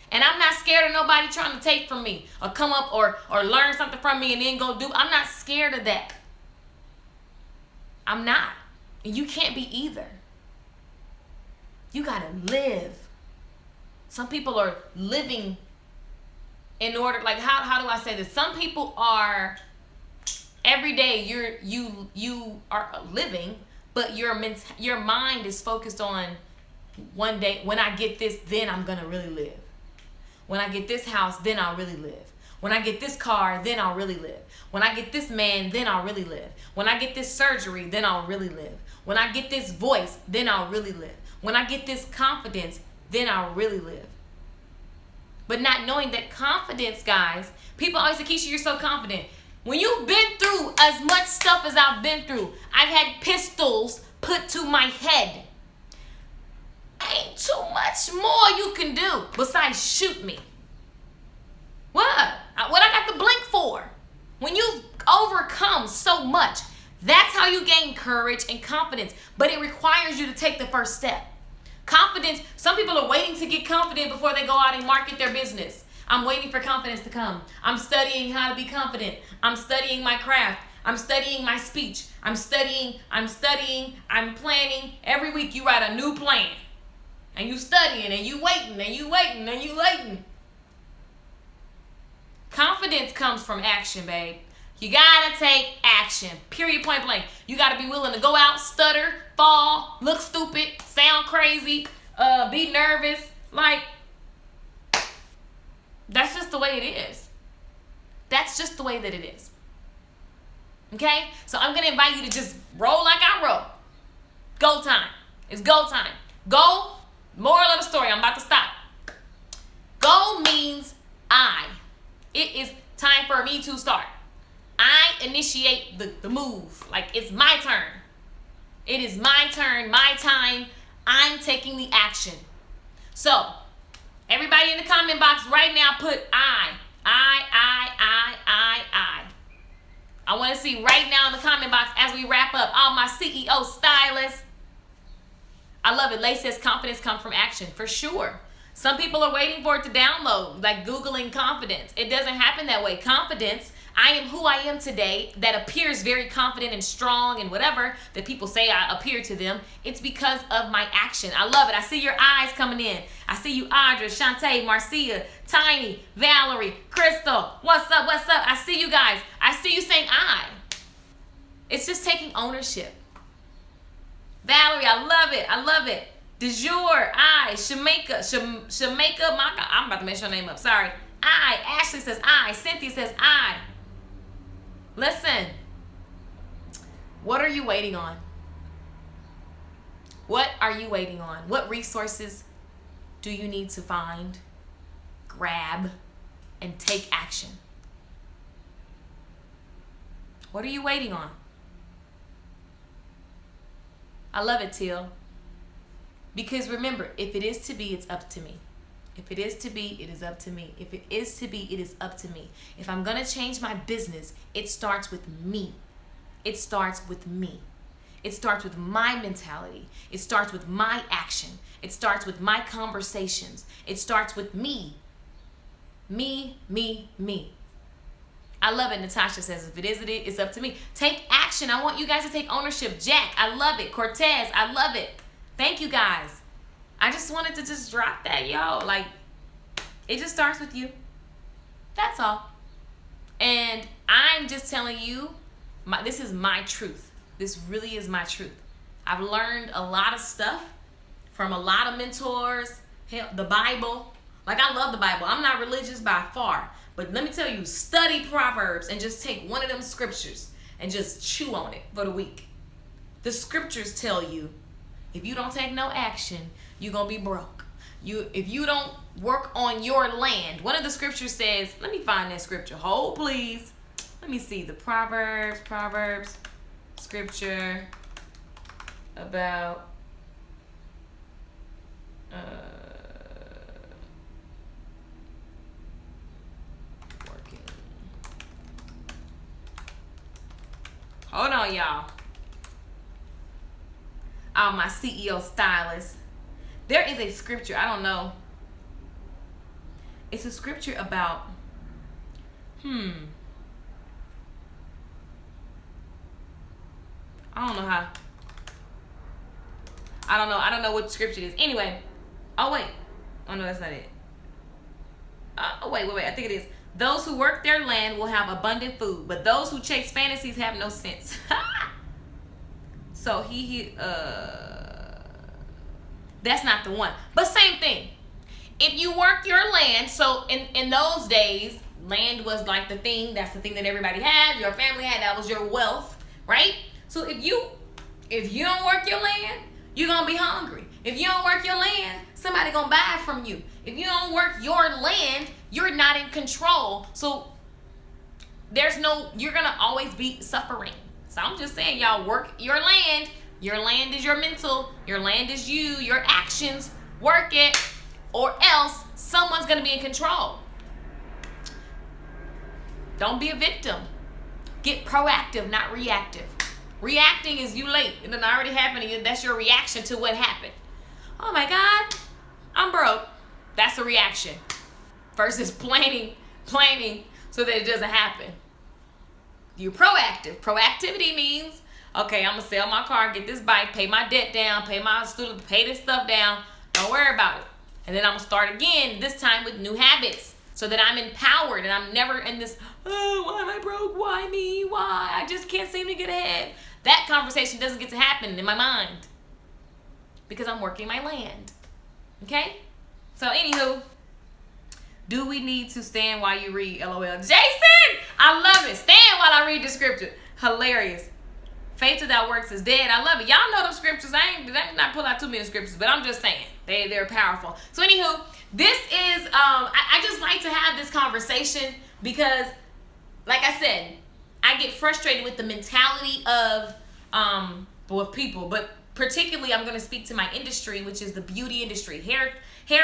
S1: And I'm not scared of nobody trying to take from me or come up or learn something from me and then go do. I'm not scared of that. I'm not. And you can't be either. You got to live. Some people are living in order, like how do I say this? Some people are every day you are living, but your mind is focused on one day, when I get this, then I'm gonna really live. When I get this house, then I'll really live. When I get this car, then I'll really live. When I get this man, then I'll really live. When I get this surgery, then I'll really live. When I get this voice, then I'll really live. When I get this confidence, then I'll really live. But not knowing that confidence, guys, people always say, Keisha, you're so confident. When you've been through as much stuff as I've been through, I've had pistols put to my head. Ain't too much more you can do besides shoot me. What? What I got the blink for? When you've overcome so much, that's how you gain courage and confidence. But it requires you to take the first step. Confidence, some people are waiting to get confident before they go out and market their business. I'm waiting for confidence to come. I'm studying how to be confident. I'm studying my craft. I'm studying my speech. I'm planning. Every week you write a new plan. And you studying and you waiting. Confidence comes from action, babe. You gotta take action. Period, point blank. You gotta be willing to go out, stutter, fall, look stupid, sound crazy, be nervous. Like, that's just the way it is. That's just the way that it is. Okay? So I'm gonna invite you to just roll like I roll. Go time. It's go time. Go. Moral of the story. I'm about to stop. Go means I. It is time for me to start. I initiate the move. Like, it's my turn. It is my turn, my time. I'm taking the action. So, everybody in the comment box right now put I. I want to see right now in the comment box as we wrap up. All my CEO stylists, I love it. Lay says confidence comes from action. For sure. Some people are waiting for it to download, like Googling confidence. It doesn't happen that way. Confidence, I am who I am today, that appears very confident and strong and whatever that people say I appear to them. It's because of my action. I love it. I see your eyes coming in. I see you, Audra, Shantae, Marcia, Tiny, Valerie, Crystal. What's up? What's up? I see you guys. I see you saying I. It's just taking ownership. Valerie, I love it. I love it. Du jour, I. Shamika, Maka. I'm about to mess your name up. Sorry. I. Ashley says I. Cynthia says I. Listen. What are you waiting on? What are you waiting on? What resources do you need to find, grab, and take action? What are you waiting on? I love it, Teal. Because remember, if it is to be, it's up to me. If it is to be, it is up to me. If it is to be, it is up to me. If I'm going to change my business, it starts with me. It starts with me. It starts with my mentality. It starts with my action. It starts with my conversations. It starts with me. Me, me, me. I love it. Natasha says, if it is, it's up to me. Take action. I want you guys to take ownership. Jack, I love it. Cortez, I love it. Thank you guys. I just wanted to just drop that, yo. Like, it just starts with you. That's all. And I'm just telling you, this is my truth. This really is my truth. I've learned a lot of stuff from a lot of mentors, the Bible. Like, I love the Bible. I'm not religious by far. But let me tell you, study Proverbs and just take one of them scriptures and just chew on it for the week. The scriptures tell you, if you don't take no action, you're going to be broke. If you don't work on your land, one of the scriptures says, let me find that scripture. Hold, please. Let me see the Proverbs scripture about working. Hold on, y'all. My CEO stylist. There is a scripture. I don't know. It's a scripture about I don't know how. I don't know what scripture it is. Anyway. Oh, wait. Oh, no, that's not it. Wait. I think it is. Those who work their land will have abundant food, but those who chase fantasies have no sense. So that's not the one. But same thing. If you work your land, so in those days, land was like the thing, that's the thing that everybody had, your family had, that was your wealth, right? So if you don't work your land, you're going to be hungry. If you don't work your land, somebody going to buy it from you. If you don't work your land, you're not in control. So you're going to always be suffering. So I'm just saying, y'all, work your land. Your land is your mental. Your land is you. Your actions. Work it, or else someone's going to be in control. Don't be a victim. Get proactive, not reactive. Reacting is you late. It done already happened. That's your reaction to what happened. Oh my God, I'm broke. That's a reaction. Versus planning so that it doesn't happen. You're proactive. Proactivity means, okay, I'm going to sell my car, get this bike, pay my debt down, pay my student, pay this stuff down. Don't worry about it. And then I'm going to start again, this time with new habits, so that I'm empowered and I'm never in this, oh, why am I broke? Why me? Why? I just can't seem to get ahead. That conversation doesn't get to happen in my mind because I'm working my land. Okay? So anywho, do we need to stand while you read? LOL. Jason, I love it. Stand while I read the scripture. Hilarious. Faith without works is dead. I love it. Y'all know them scriptures. I ain't not pull out too many scriptures, but I'm just saying they're powerful. So anywho, this is I just like to have this conversation because, like I said, I get frustrated with the mentality of with people, but particularly I'm going to speak to my industry, which is the beauty industry, hair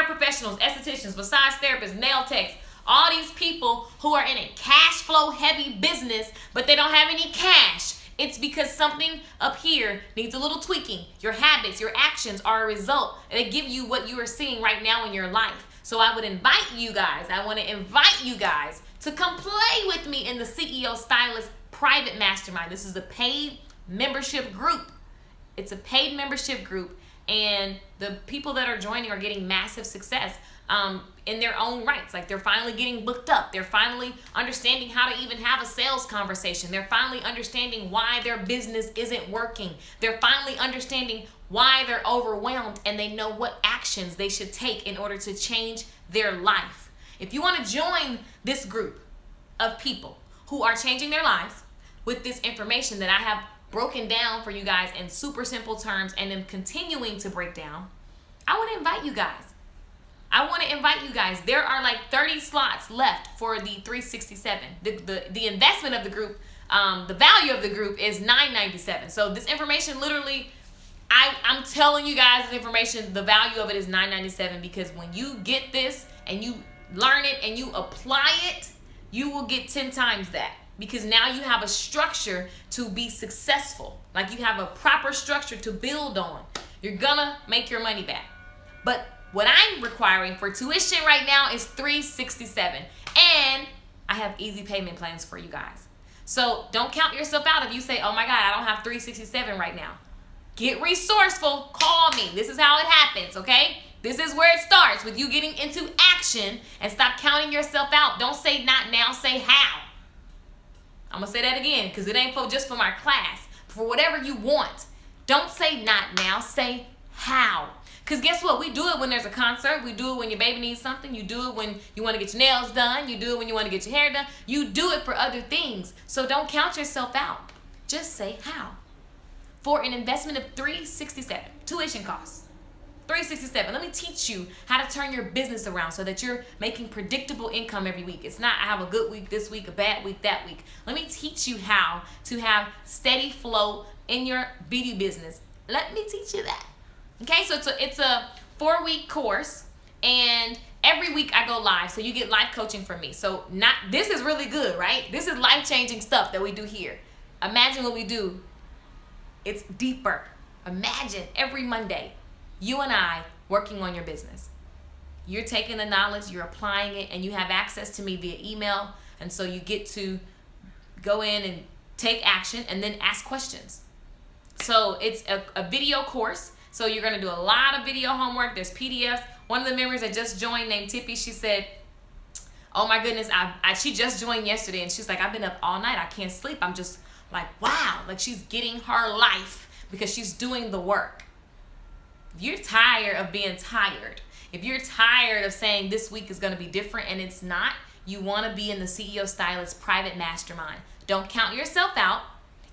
S1: professionals, estheticians, massage therapists, nail techs, all these people who are in a cash flow heavy business, but they don't have any cash. It's because something up here needs a little tweaking. Your habits, your actions are a result. They give you what you are seeing right now in your life. So I would invite you guys, to come play with me in the CEO Stylist Private Mastermind. This is a paid membership group. It's a paid membership group, and the people that are joining are getting massive success in their own rights. Like, they're finally getting booked up. They're finally understanding how to even have a sales conversation. They're finally understanding why their business isn't working. They're finally understanding why they're overwhelmed, and they know what actions they should take in order to change their life. If you want to join this group of people who are changing their lives with this information that I have broken down for you guys in super simple terms and am continuing to break down, I want to invite you guys. There are like 30 slots left for the 367. The investment of the group, the value of the group is $997. So this information, literally, I'm telling you guys this information, the value of it is $997, because when you get this and you learn it and you apply it, you will get 10 times that, because now you have a structure to be successful. Like, you have a proper structure to build on. You're gonna make your money back. But what I'm requiring for tuition right now is $367, and I have easy payment plans for you guys. So don't count yourself out if you say, oh my God, I don't have $367 right now. Get resourceful, call me. This is how it happens, okay? This is where it starts, with you getting into action, and stop counting yourself out. Don't say not now, say how. I'm gonna say that again, because it ain't just for my class. For whatever you want. Don't say not now, say how. Because guess what? We do it when there's a concert. We do it when your baby needs something. You do it when you want to get your nails done. You do it when you want to get your hair done. You do it for other things. So don't count yourself out. Just say how. For an investment of $367, tuition costs $367. Let me teach you how to turn your business around so that you're making predictable income every week. It's not, I have a good week this week, a bad week that week. Let me teach you how to have steady flow in your beauty business. Let me teach you that. Okay, so it's a 4-week course, and every week I go live, so you get live coaching from me. So this is really good, right? This is life-changing stuff that we do here. Imagine what we do. It's deeper. Imagine every Monday, you and I working on your business. You're taking the knowledge, you're applying it, and you have access to me via email, and so you get to go in and take action and then ask questions. So it's a video course. So you're going to do a lot of video homework. There's PDFs. One of the members that just joined, named Tippy, she said, oh my goodness, she just joined yesterday, and she's like, I've been up all night. I can't sleep. I'm just like, wow. Like, she's getting her life because she's doing the work. If you're tired of being tired, if you're tired of saying this week is going to be different and it's not, you want to be in the CEO Stylist Private Mastermind. Don't count yourself out.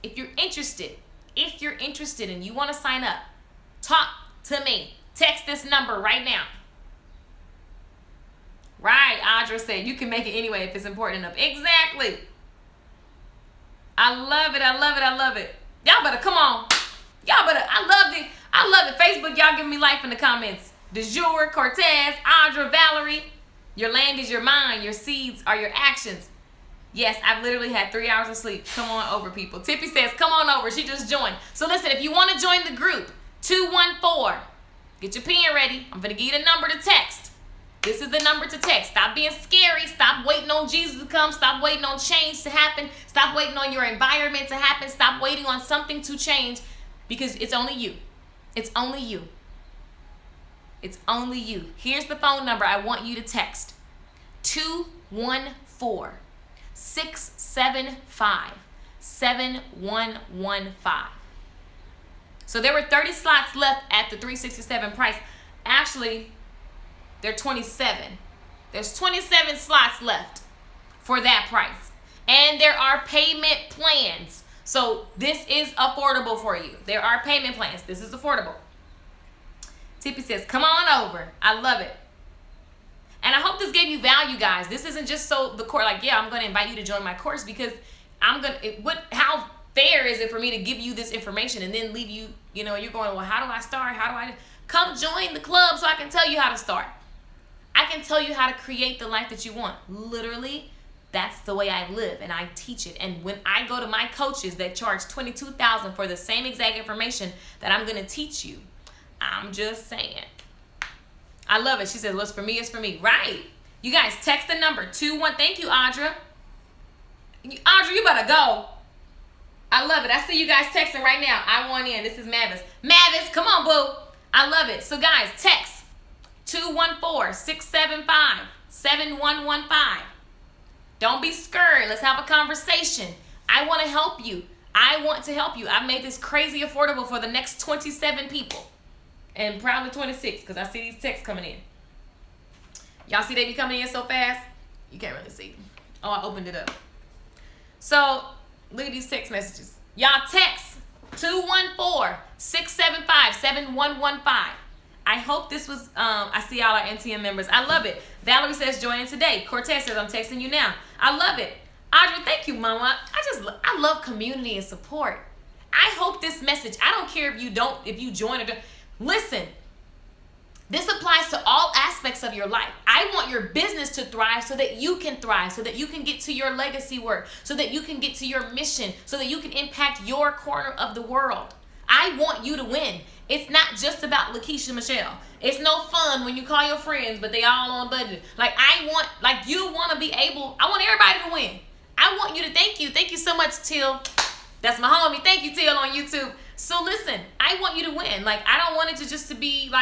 S1: If you're interested and you want to sign up, talk to me. Text this number right now. Right, Audra said, you can make it anyway if it's important enough. Exactly. I love it. Y'all better come on. I love it. Facebook, y'all give me life in the comments. De jour, Cortez, Audra, Valerie. Your land is your mind. Your seeds are your actions. Yes, I've literally had 3 hours of sleep. Come on over, people. Tippy says, come on over. She just joined. So listen, if you want to join the group, 214. Get your pen ready. I'm going to give you the number to text. This is the number to text. Stop being scary. Stop waiting on Jesus to come. Stop waiting on change to happen. Stop waiting on your environment to happen. Stop waiting on something to change, because it's only you. It's only you. It's only you. Here's the phone number I want you to text. 214-675-7115. So there were 30 slots left at the $367 price. Actually, there are 27. There's 27 slots left for that price. And there are payment plans. So this is affordable for you. There are payment plans. This is affordable. Tippy says, come on over. I love it. And I hope this gave you value, guys. This isn't just so the course, like, yeah, I'm going to invite you to join my course, because how fair is it for me to give you this information and then leave you, you're going, well, how do I start? Come join the club so I can tell you how to start. I can tell you how to create the life that you want. Literally, That's the way I live, and I teach it. And when I go to my coaches that charge $22,000 for the same exact information that I'm going to teach you, I'm just saying. I love it. She says, what's for me is for me. Right. You guys, text the number 21. Thank you, Audra. Audra, you better go. I love it. I see you guys texting right now. I want in. This is Mavis. Mavis, come on, boo. I love it. So, guys, text 214-675-7115. Don't be scared. Let's have a conversation. I want to help you. I want to help you. I've made this crazy affordable for the next 27 people. And probably 26 because I see these texts coming in. Y'all see they be coming in so fast? You can't really see. Oh, I opened it up. So, look at these text messages. Y'all text 214-675-7115. I hope this was, I see all our NTM members. I love it. Valerie says, join in today. Cortez says, I'm texting you now. I love it. Audrey, thank you, Mama. I love community and support. I hope this message, I don't care if you join or don't. Listen, this applies to all aspects of your life. I want your business to thrive so that you can thrive, so that you can get to your legacy work, so that you can get to your mission, so that you can impact your corner of the world. I want you to win. It's not just about Lakeisha Michelle. It's no fun when you call your friends, but they all on budget. I want everybody to win. I want you to thank you. Thank you so much, Till. That's my homie. Thank you, Till, on YouTube. So listen, I want you to win. I don't want it to just to be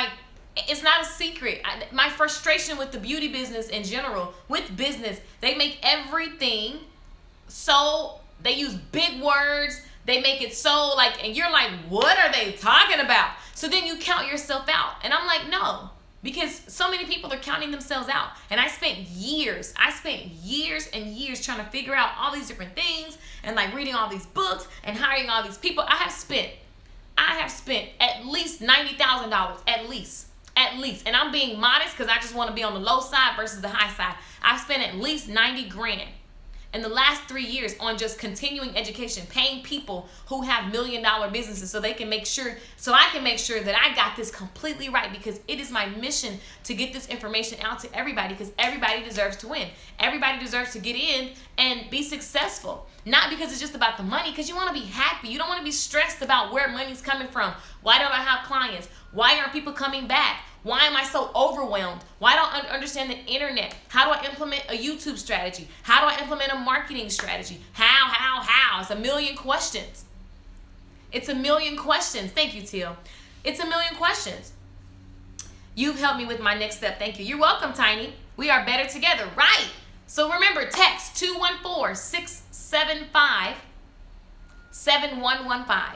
S1: it's not a secret. My frustration with the beauty business in general, with business, they make everything so, they use big words. They make it so and you're like, what are they talking about? So then you count yourself out. And I'm like, no, because so many people are counting themselves out. And I spent years and years trying to figure out all these different things and reading all these books and hiring all these people. I have spent at least $90,000, at least. And I'm being modest because I just want to be on the low side versus the high side. I've spent at least 90 grand in the last 3 years on just continuing education, paying people who have $1 million businesses so I can make sure that I got this completely right, because it is my mission to get this information out to everybody, because everybody deserves to win. Everybody deserves to get in and be successful. Not because it's just about the money, because you want to be happy. You don't want to be stressed about where money's coming from. Why don't I have clients? Why aren't people coming back? Why am I so overwhelmed? Why don't I understand the internet? How do I implement a YouTube strategy? How do I implement a marketing strategy? How? It's a million questions. It's a million questions. Thank you, Teal. It's a million questions. You've helped me with my next step. Thank you. You're welcome, Tiny. We are better together. Right. So remember, text 214-675-7115.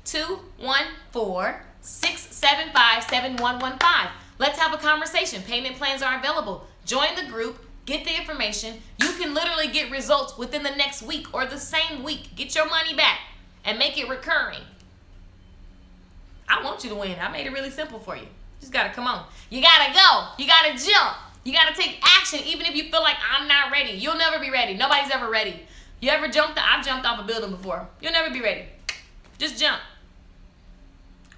S1: 214-675-7115. Let's have a conversation. Payment plans are available. Join the group. Get the information. You can literally get results within the next week or the same week. Get your money back and make it recurring. I want you to win. I made it really simple for you. You just got to come on. You got to go. You got to jump. You got to take action even if you feel like I'm not ready. You'll never be ready. Nobody's ever ready. You ever jumped? I've jumped off a building before. You'll never be ready. Just jump.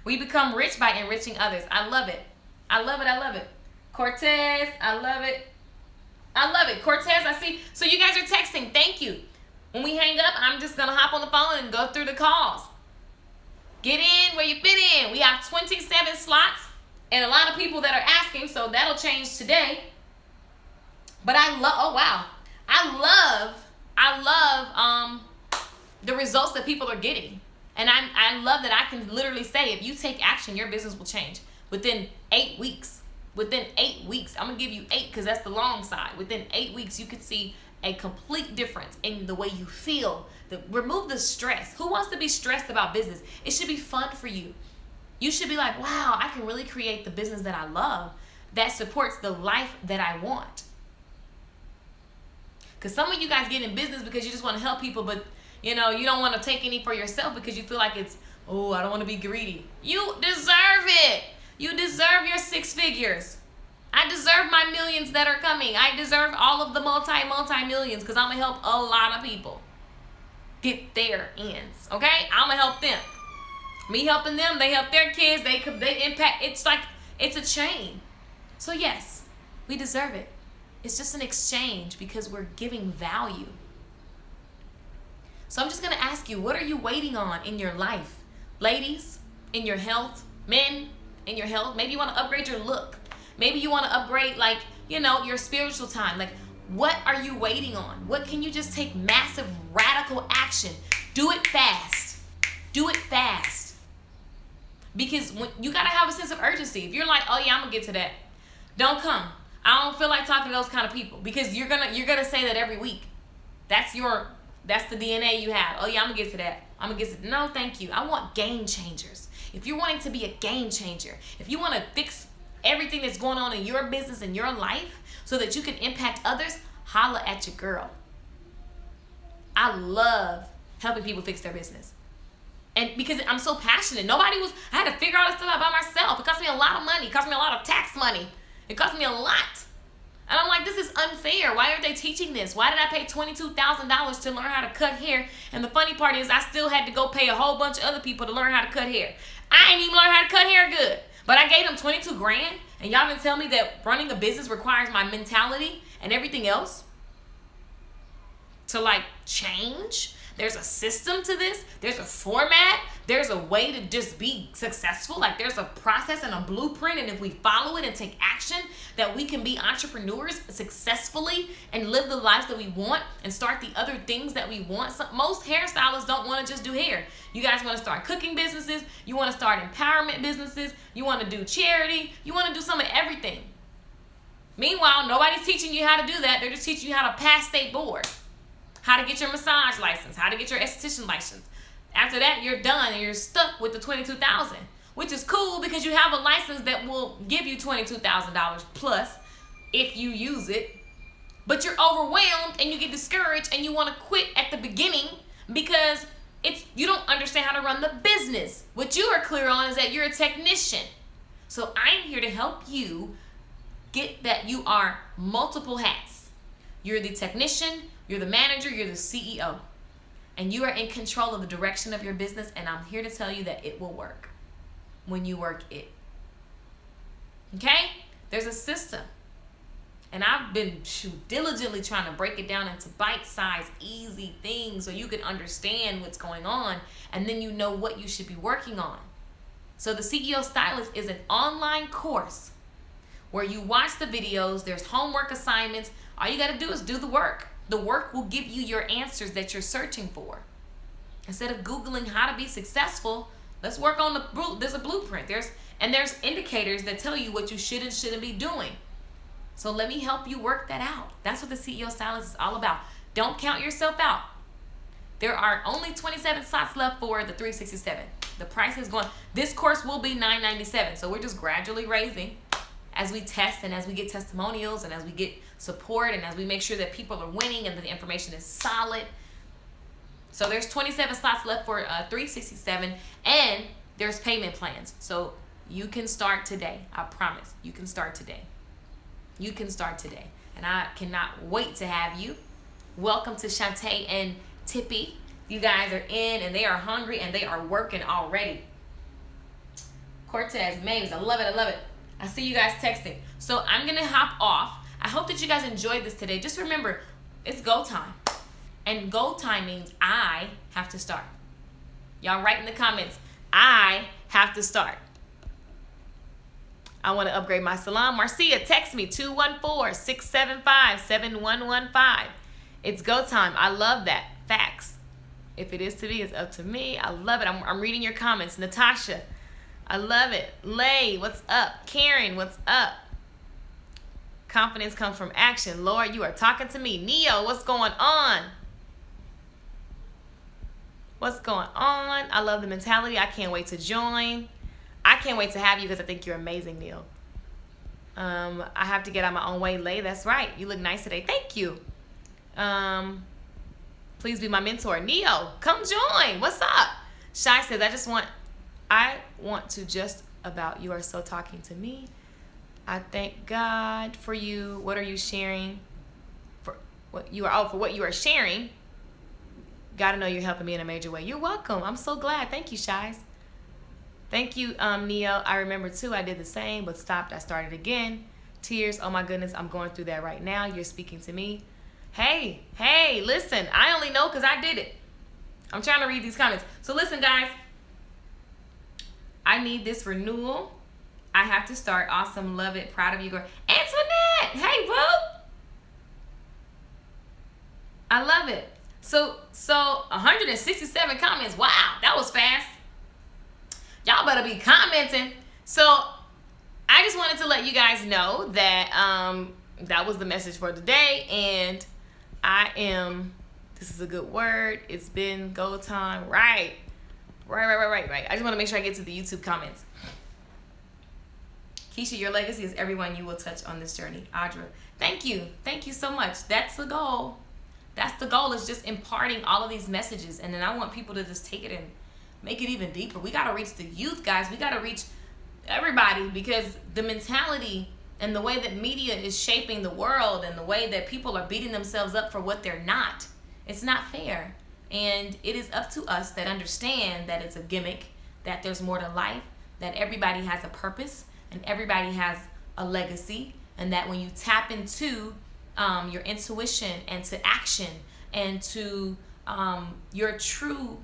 S1: We become rich by enriching others. I love it. I love it. I love it. Cortez, I love it. I love it. Cortez, I see. So you guys are texting. Thank you. When we hang up, I'm just going to hop on the phone and go through the calls. Get in where you fit in. We have 27 slots and a lot of people that are asking, so that'll change today. But I love the results that people are getting. And I love that I can literally say, if you take action, your business will change within 8 weeks. Within 8 weeks, I'm going to give you 8 because that's the long side. Within 8 weeks, you could see a complete difference in the way you feel. Remove the stress. Who wants to be stressed about business? It should be fun for you. You should be like, wow, I can really create the business that I love that supports the life that I want. Because some of you guys get in business because you just want to help people, but you don't want to take any for yourself because you feel like it's, I don't want to be greedy. You deserve it. You deserve your 6 figures. I deserve my millions that are coming. I deserve all of the multi-millions because I'm going to help a lot of people get their ends. Okay? I'm going to help them. Me helping them, they help their kids. They impact. It's like, it's a chain. So yes, we deserve it. It's just an exchange because we're giving value. So I'm just going to ask you, what are you waiting on in your life? Ladies, in your health. Men, in your health. Maybe you want to upgrade your look. Maybe you want to upgrade, like, your spiritual time. Like, what are you waiting on? What can you just take massive, radical action? Do it fast. Do it fast. Because when you got to have a sense of urgency. If you're like, oh yeah, I'm going to get to that. Don't come. I don't feel like talking to those kind of people, because you're gonna say that every week. That's the DNA you have. Oh yeah, I'm gonna get to that. I'm gonna get to no, thank you. I want game changers. If you're wanting to be a game changer, if you want to fix everything that's going on in your business and your life so that you can impact others, holla at your girl. I love helping people fix their business. And because I'm so passionate, I had to figure all this stuff out by myself. It cost me a lot of money. It cost me a lot of tax money. It cost me a lot. And I'm like, this is unfair. Why are they teaching this? Why did I pay $22,000 to learn how to cut hair? And the funny part is I still had to go pay a whole bunch of other people to learn how to cut hair. I ain't even learned how to cut hair good. But I gave them $22,000. And y'all been telling me that running a business requires my mentality and everything else to like change. There's a system to this. There's a format. There's a way to just be successful. Like, there's a process and a blueprint. And if we follow it and take action, that we can be entrepreneurs successfully and live the lives that we want and start the other things that we want. Most hairstylists don't want to just do hair. You guys want to start cooking businesses. You want to start empowerment businesses. You want to do charity. You want to do some of everything. Meanwhile, nobody's teaching you how to do that. They're just teaching you how to pass state board. How to get your massage license, how to get your esthetician license. After that, you're done and you're stuck with the $22,000, which is cool because you have a license that will give you $22,000 plus if you use it. But you're overwhelmed and you get discouraged and you want to quit at the beginning because you don't understand how to run the business. What you are clear on is that you're a technician. So I'm here to help you get that you are multiple hats. You're the technician, you're the manager, you're the CEO, and you are in control of the direction of your business, and I'm here to tell you that it will work when you work it. Okay? There's a system, and I've been diligently trying to break it down into bite-sized, easy things so you can understand what's going on, and then you know what you should be working on. So the CEO Stylist is an online course where you watch the videos, there's homework assignments. All you got to do is do the work. The work will give you your answers that you're searching for. Instead of Googling how to be successful, let's work on there's a blueprint. There's indicators that tell you what you should and shouldn't be doing. So let me help you work that out. That's what the CEO Stylist is all about. Don't count yourself out. There are only 27 slots left for the 367. The price is going, this course will be $997. So we're just gradually raising as we test and as we get testimonials and as we get support and as we make sure that people are winning and that the information is solid. So there's 27 slots left for 367, and there's payment plans. So you can start today. I promise. You can start today. You can start today. And I cannot wait to have you. Welcome to Shantae and Tippy. You guys are in and they are hungry and they are working already. Cortez, Maves, I love it, I love it. I see you guys texting. So I'm going to hop off. I hope that you guys enjoyed this today. Just remember, it's go time. And go time means I have to start. Y'all write in the comments, I have to start. I want to upgrade my salon. Marcia, text me, 214-675-7115. It's go time. I love that. Facts. If it is to be, it's up to me. I love it. I'm reading your comments. Natasha, I love it. Lay, what's up? Karen, what's up? Confidence comes from action. Lord, you are talking to me. Neo, what's going on? What's going on? I love the mentality. I can't wait to join. I can't wait to have you because I think you're amazing, Neil. I have to get out my own way. Lay, that's right. You look nice today. Thank you. Please be my mentor. Neo, come join. What's up? Shai says, I want to just about, you are so talking to me. I thank God for you. What are you sharing? For what you are sharing. Gotta know you're helping me in a major way. You're welcome. I'm so glad. Thank you, Shies. Thank you, Neo. I remember too, I did the same, but stopped. I started again. Tears, oh my goodness, I'm going through that right now. You're speaking to me. Hey, listen, I only know because I did it. I'm trying to read these comments. So listen, guys, I need this renewal. I have to start. Awesome, love it, proud of you, girl. Antoinette, hey, boo. I love it. So 167 comments. Wow, that was fast. Y'all better be commenting. So I just wanted to let you guys know that that was the message for today, and this is a good word. It's been go time. Right. I just want to make sure I get to the YouTube comments. Keisha, your legacy is everyone you will touch on this journey. Audra, thank you so much. That's the goal. Is just imparting all of these messages, and then I want people to just take it and make it even deeper. We got to reach the youth, guys. We got to reach everybody, because the mentality and the way that media is shaping the world and the way that people are beating themselves up for what they're not, it's not fair. And it is up to us that understand that it's a gimmick, that there's more to life, that everybody has a purpose and everybody has a legacy, and that when you tap into your intuition and to action and to your true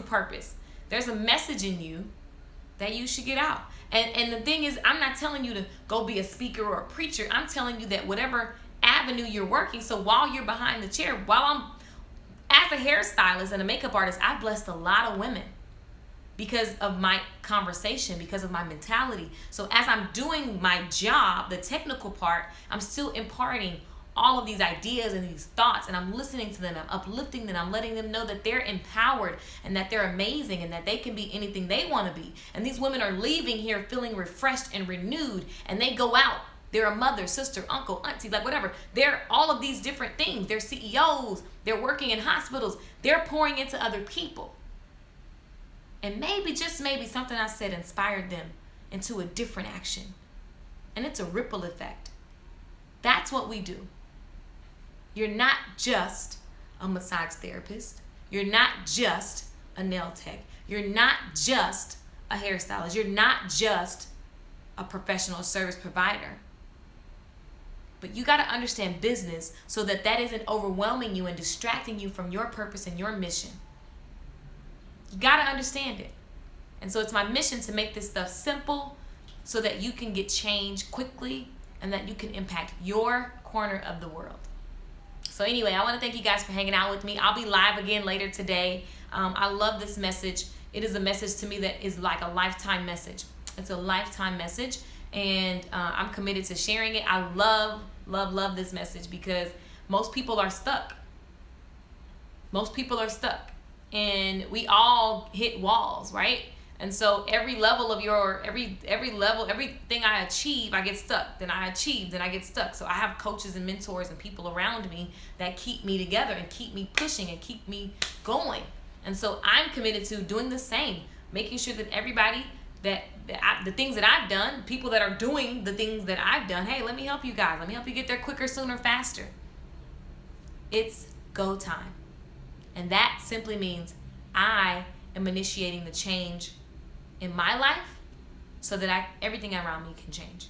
S1: purpose, there's a message in you that you should get out. And the thing is, I'm not telling you to go be a speaker or a preacher. I'm telling you that whatever avenue you're working, so while you're behind the chair, while I'm as a hairstylist and a makeup artist, I've blessed a lot of women because of my conversation, because of my mentality. So as I'm doing my job, the technical part, I'm still imparting all of these ideas and these thoughts, and I'm listening to them, I'm uplifting them, I'm letting them know that they're empowered and that they're amazing and that they can be anything they want to be. And these women are leaving here feeling refreshed and renewed, and they go out. They're a mother, sister, uncle, auntie, like whatever. They're all of these different things. They're CEOs. They're working in hospitals. They're pouring into other people. And maybe, just maybe, something I said inspired them into a different action. And it's a ripple effect. That's what we do. You're not just a massage therapist. You're not just a nail tech. You're not just a hairstylist. You're not just a professional service provider. But you got to understand business so that that isn't overwhelming you and distracting you from your purpose and your mission. You got to understand it. And so it's my mission to make this stuff simple so that you can get change quickly and that you can impact your corner of the world. So anyway, I want to thank you guys for hanging out with me. I'll be live again later today. I love this message. It is a message to me that is like a lifetime message. It's a lifetime message, and I'm committed to sharing it. I love this message because most people are stuck. Most people are stuck, and we all hit walls, right? And so every level of every level, everything I achieve, I get stuck. Then I achieve, then I get stuck. So I have coaches and mentors and people around me that keep me together and keep me pushing and keep me going. And so I'm committed to doing the same, making sure that everybody the things that I've done, people that are doing the things that I've done, hey, let me help you guys. Let me help you get there quicker, sooner, faster. It's go time. And that simply means I am initiating the change in my life so that everything around me can change.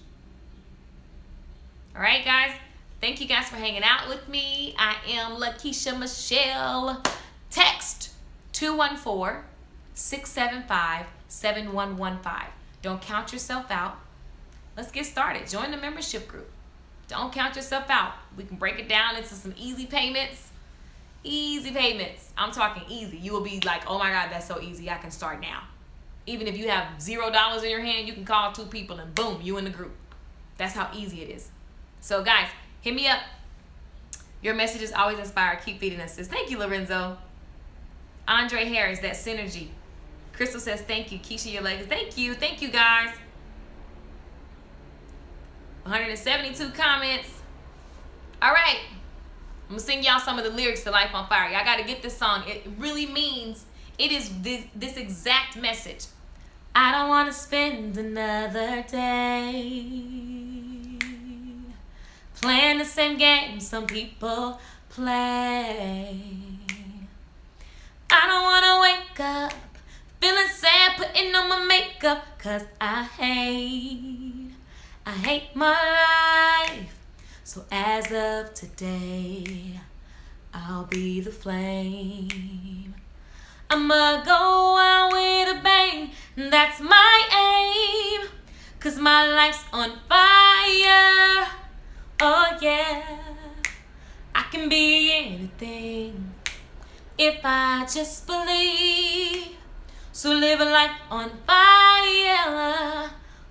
S1: All right, guys. Thank you guys for hanging out with me. I am Lakeisha Michelle. Text 214-675-7115. Don't count yourself out. Let's get started. Join the membership group. Don't count yourself out. We can break it down into some easy payments. Easy payments. I'm talking easy. You will be like, oh my God, that's so easy. I can start now. Even if you have $0 in your hand, you can call 2 people and boom, you in the group. That's how easy it is. So guys, hit me up. Your messages always inspire. Keep feeding us. Says, thank you, Lorenzo. Andre Harris, that synergy. Crystal says, thank you. Keisha, your legs. Thank you. Thank you, guys. 172 comments. All right. I'm going to sing y'all some of the lyrics to Life on Fire. Y'all got to get this song. It really means, it is this exact message. I don't want to spend another day playing the same game some people play. I don't want to wake up feeling sad, putting on my makeup, 'cause I hate hate my life. So as of today, I'll be the flame. I'ma go out with a bang, that's my aim. 'Cause my life's on fire, oh yeah. I can be anything if I just believe. So live a life on fire,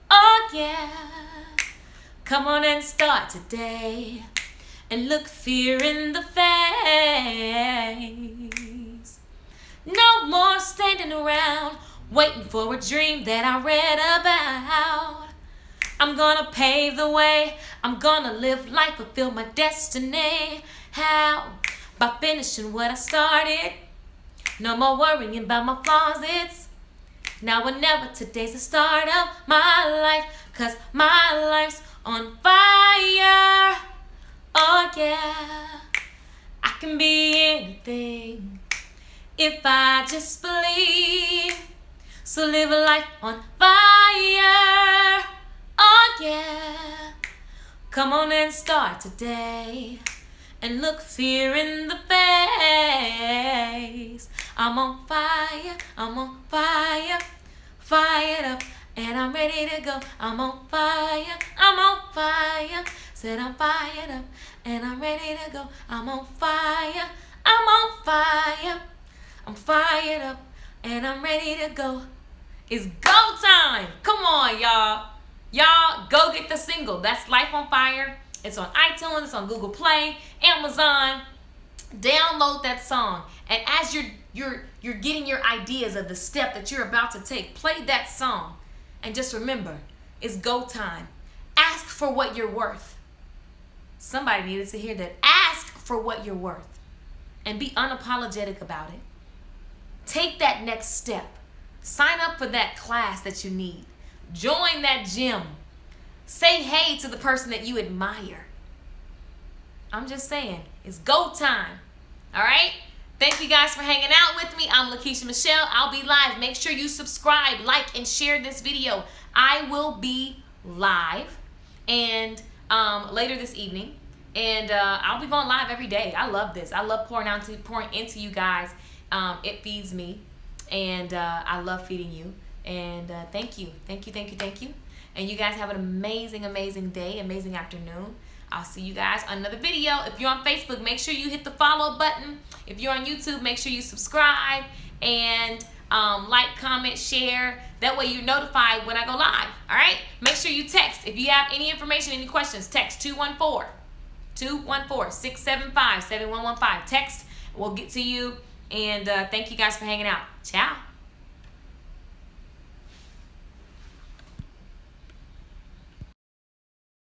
S1: oh yeah. Come on and start today and look fear in the face. No more standing around waiting for a dream that I read about. I'm gonna pave the way. I'm gonna live life, fulfill my destiny. How? By finishing what I started. No more worrying about my flaws. It's now or never. Today's the start of my life. 'Cause my life's on fire, oh yeah. I can be anything if I just believe. So live a life on fire, oh yeah. Come on and start today and look fear in the face. I'm on fire, fired up, and I'm ready to go. I'm on fire, said I'm fired up, and I'm ready to go. I'm on fire, I'm fired up, and I'm ready to go. It's go time. Come on, y'all. Y'all, go get the single. That's Life on Fire. It's on iTunes, it's on Google Play, Amazon. Download that song. And as you're getting your ideas of the step that you're about to take, play that song. And just remember, it's go time. Ask for what you're worth. Somebody needed to hear that. Ask for what you're worth. And be unapologetic about it. Take that next step. Sign up for that class that you need. Join that gym. Say hey to the person that you admire. I'm just saying, it's go time. All right? Thank you guys for hanging out with me. I'm Lakeisha Michelle. I'll be live. Make sure you subscribe, like, and share this video. I will be live and later this evening. And I'll be going live every day. I love this. I love pouring into you guys. It feeds me. And I love feeding you. And thank you. And you guys have an amazing, amazing day, amazing afternoon. I'll see you guys on another video. If you're on Facebook, make sure you hit the follow button. If you're on YouTube, make sure you subscribe and like, comment, share. That way you're notified when I go live. All right? Make sure you text. If you have any information, any questions, text 214-675-7115. Text. We'll get to you. And thank you guys for hanging out. Ciao.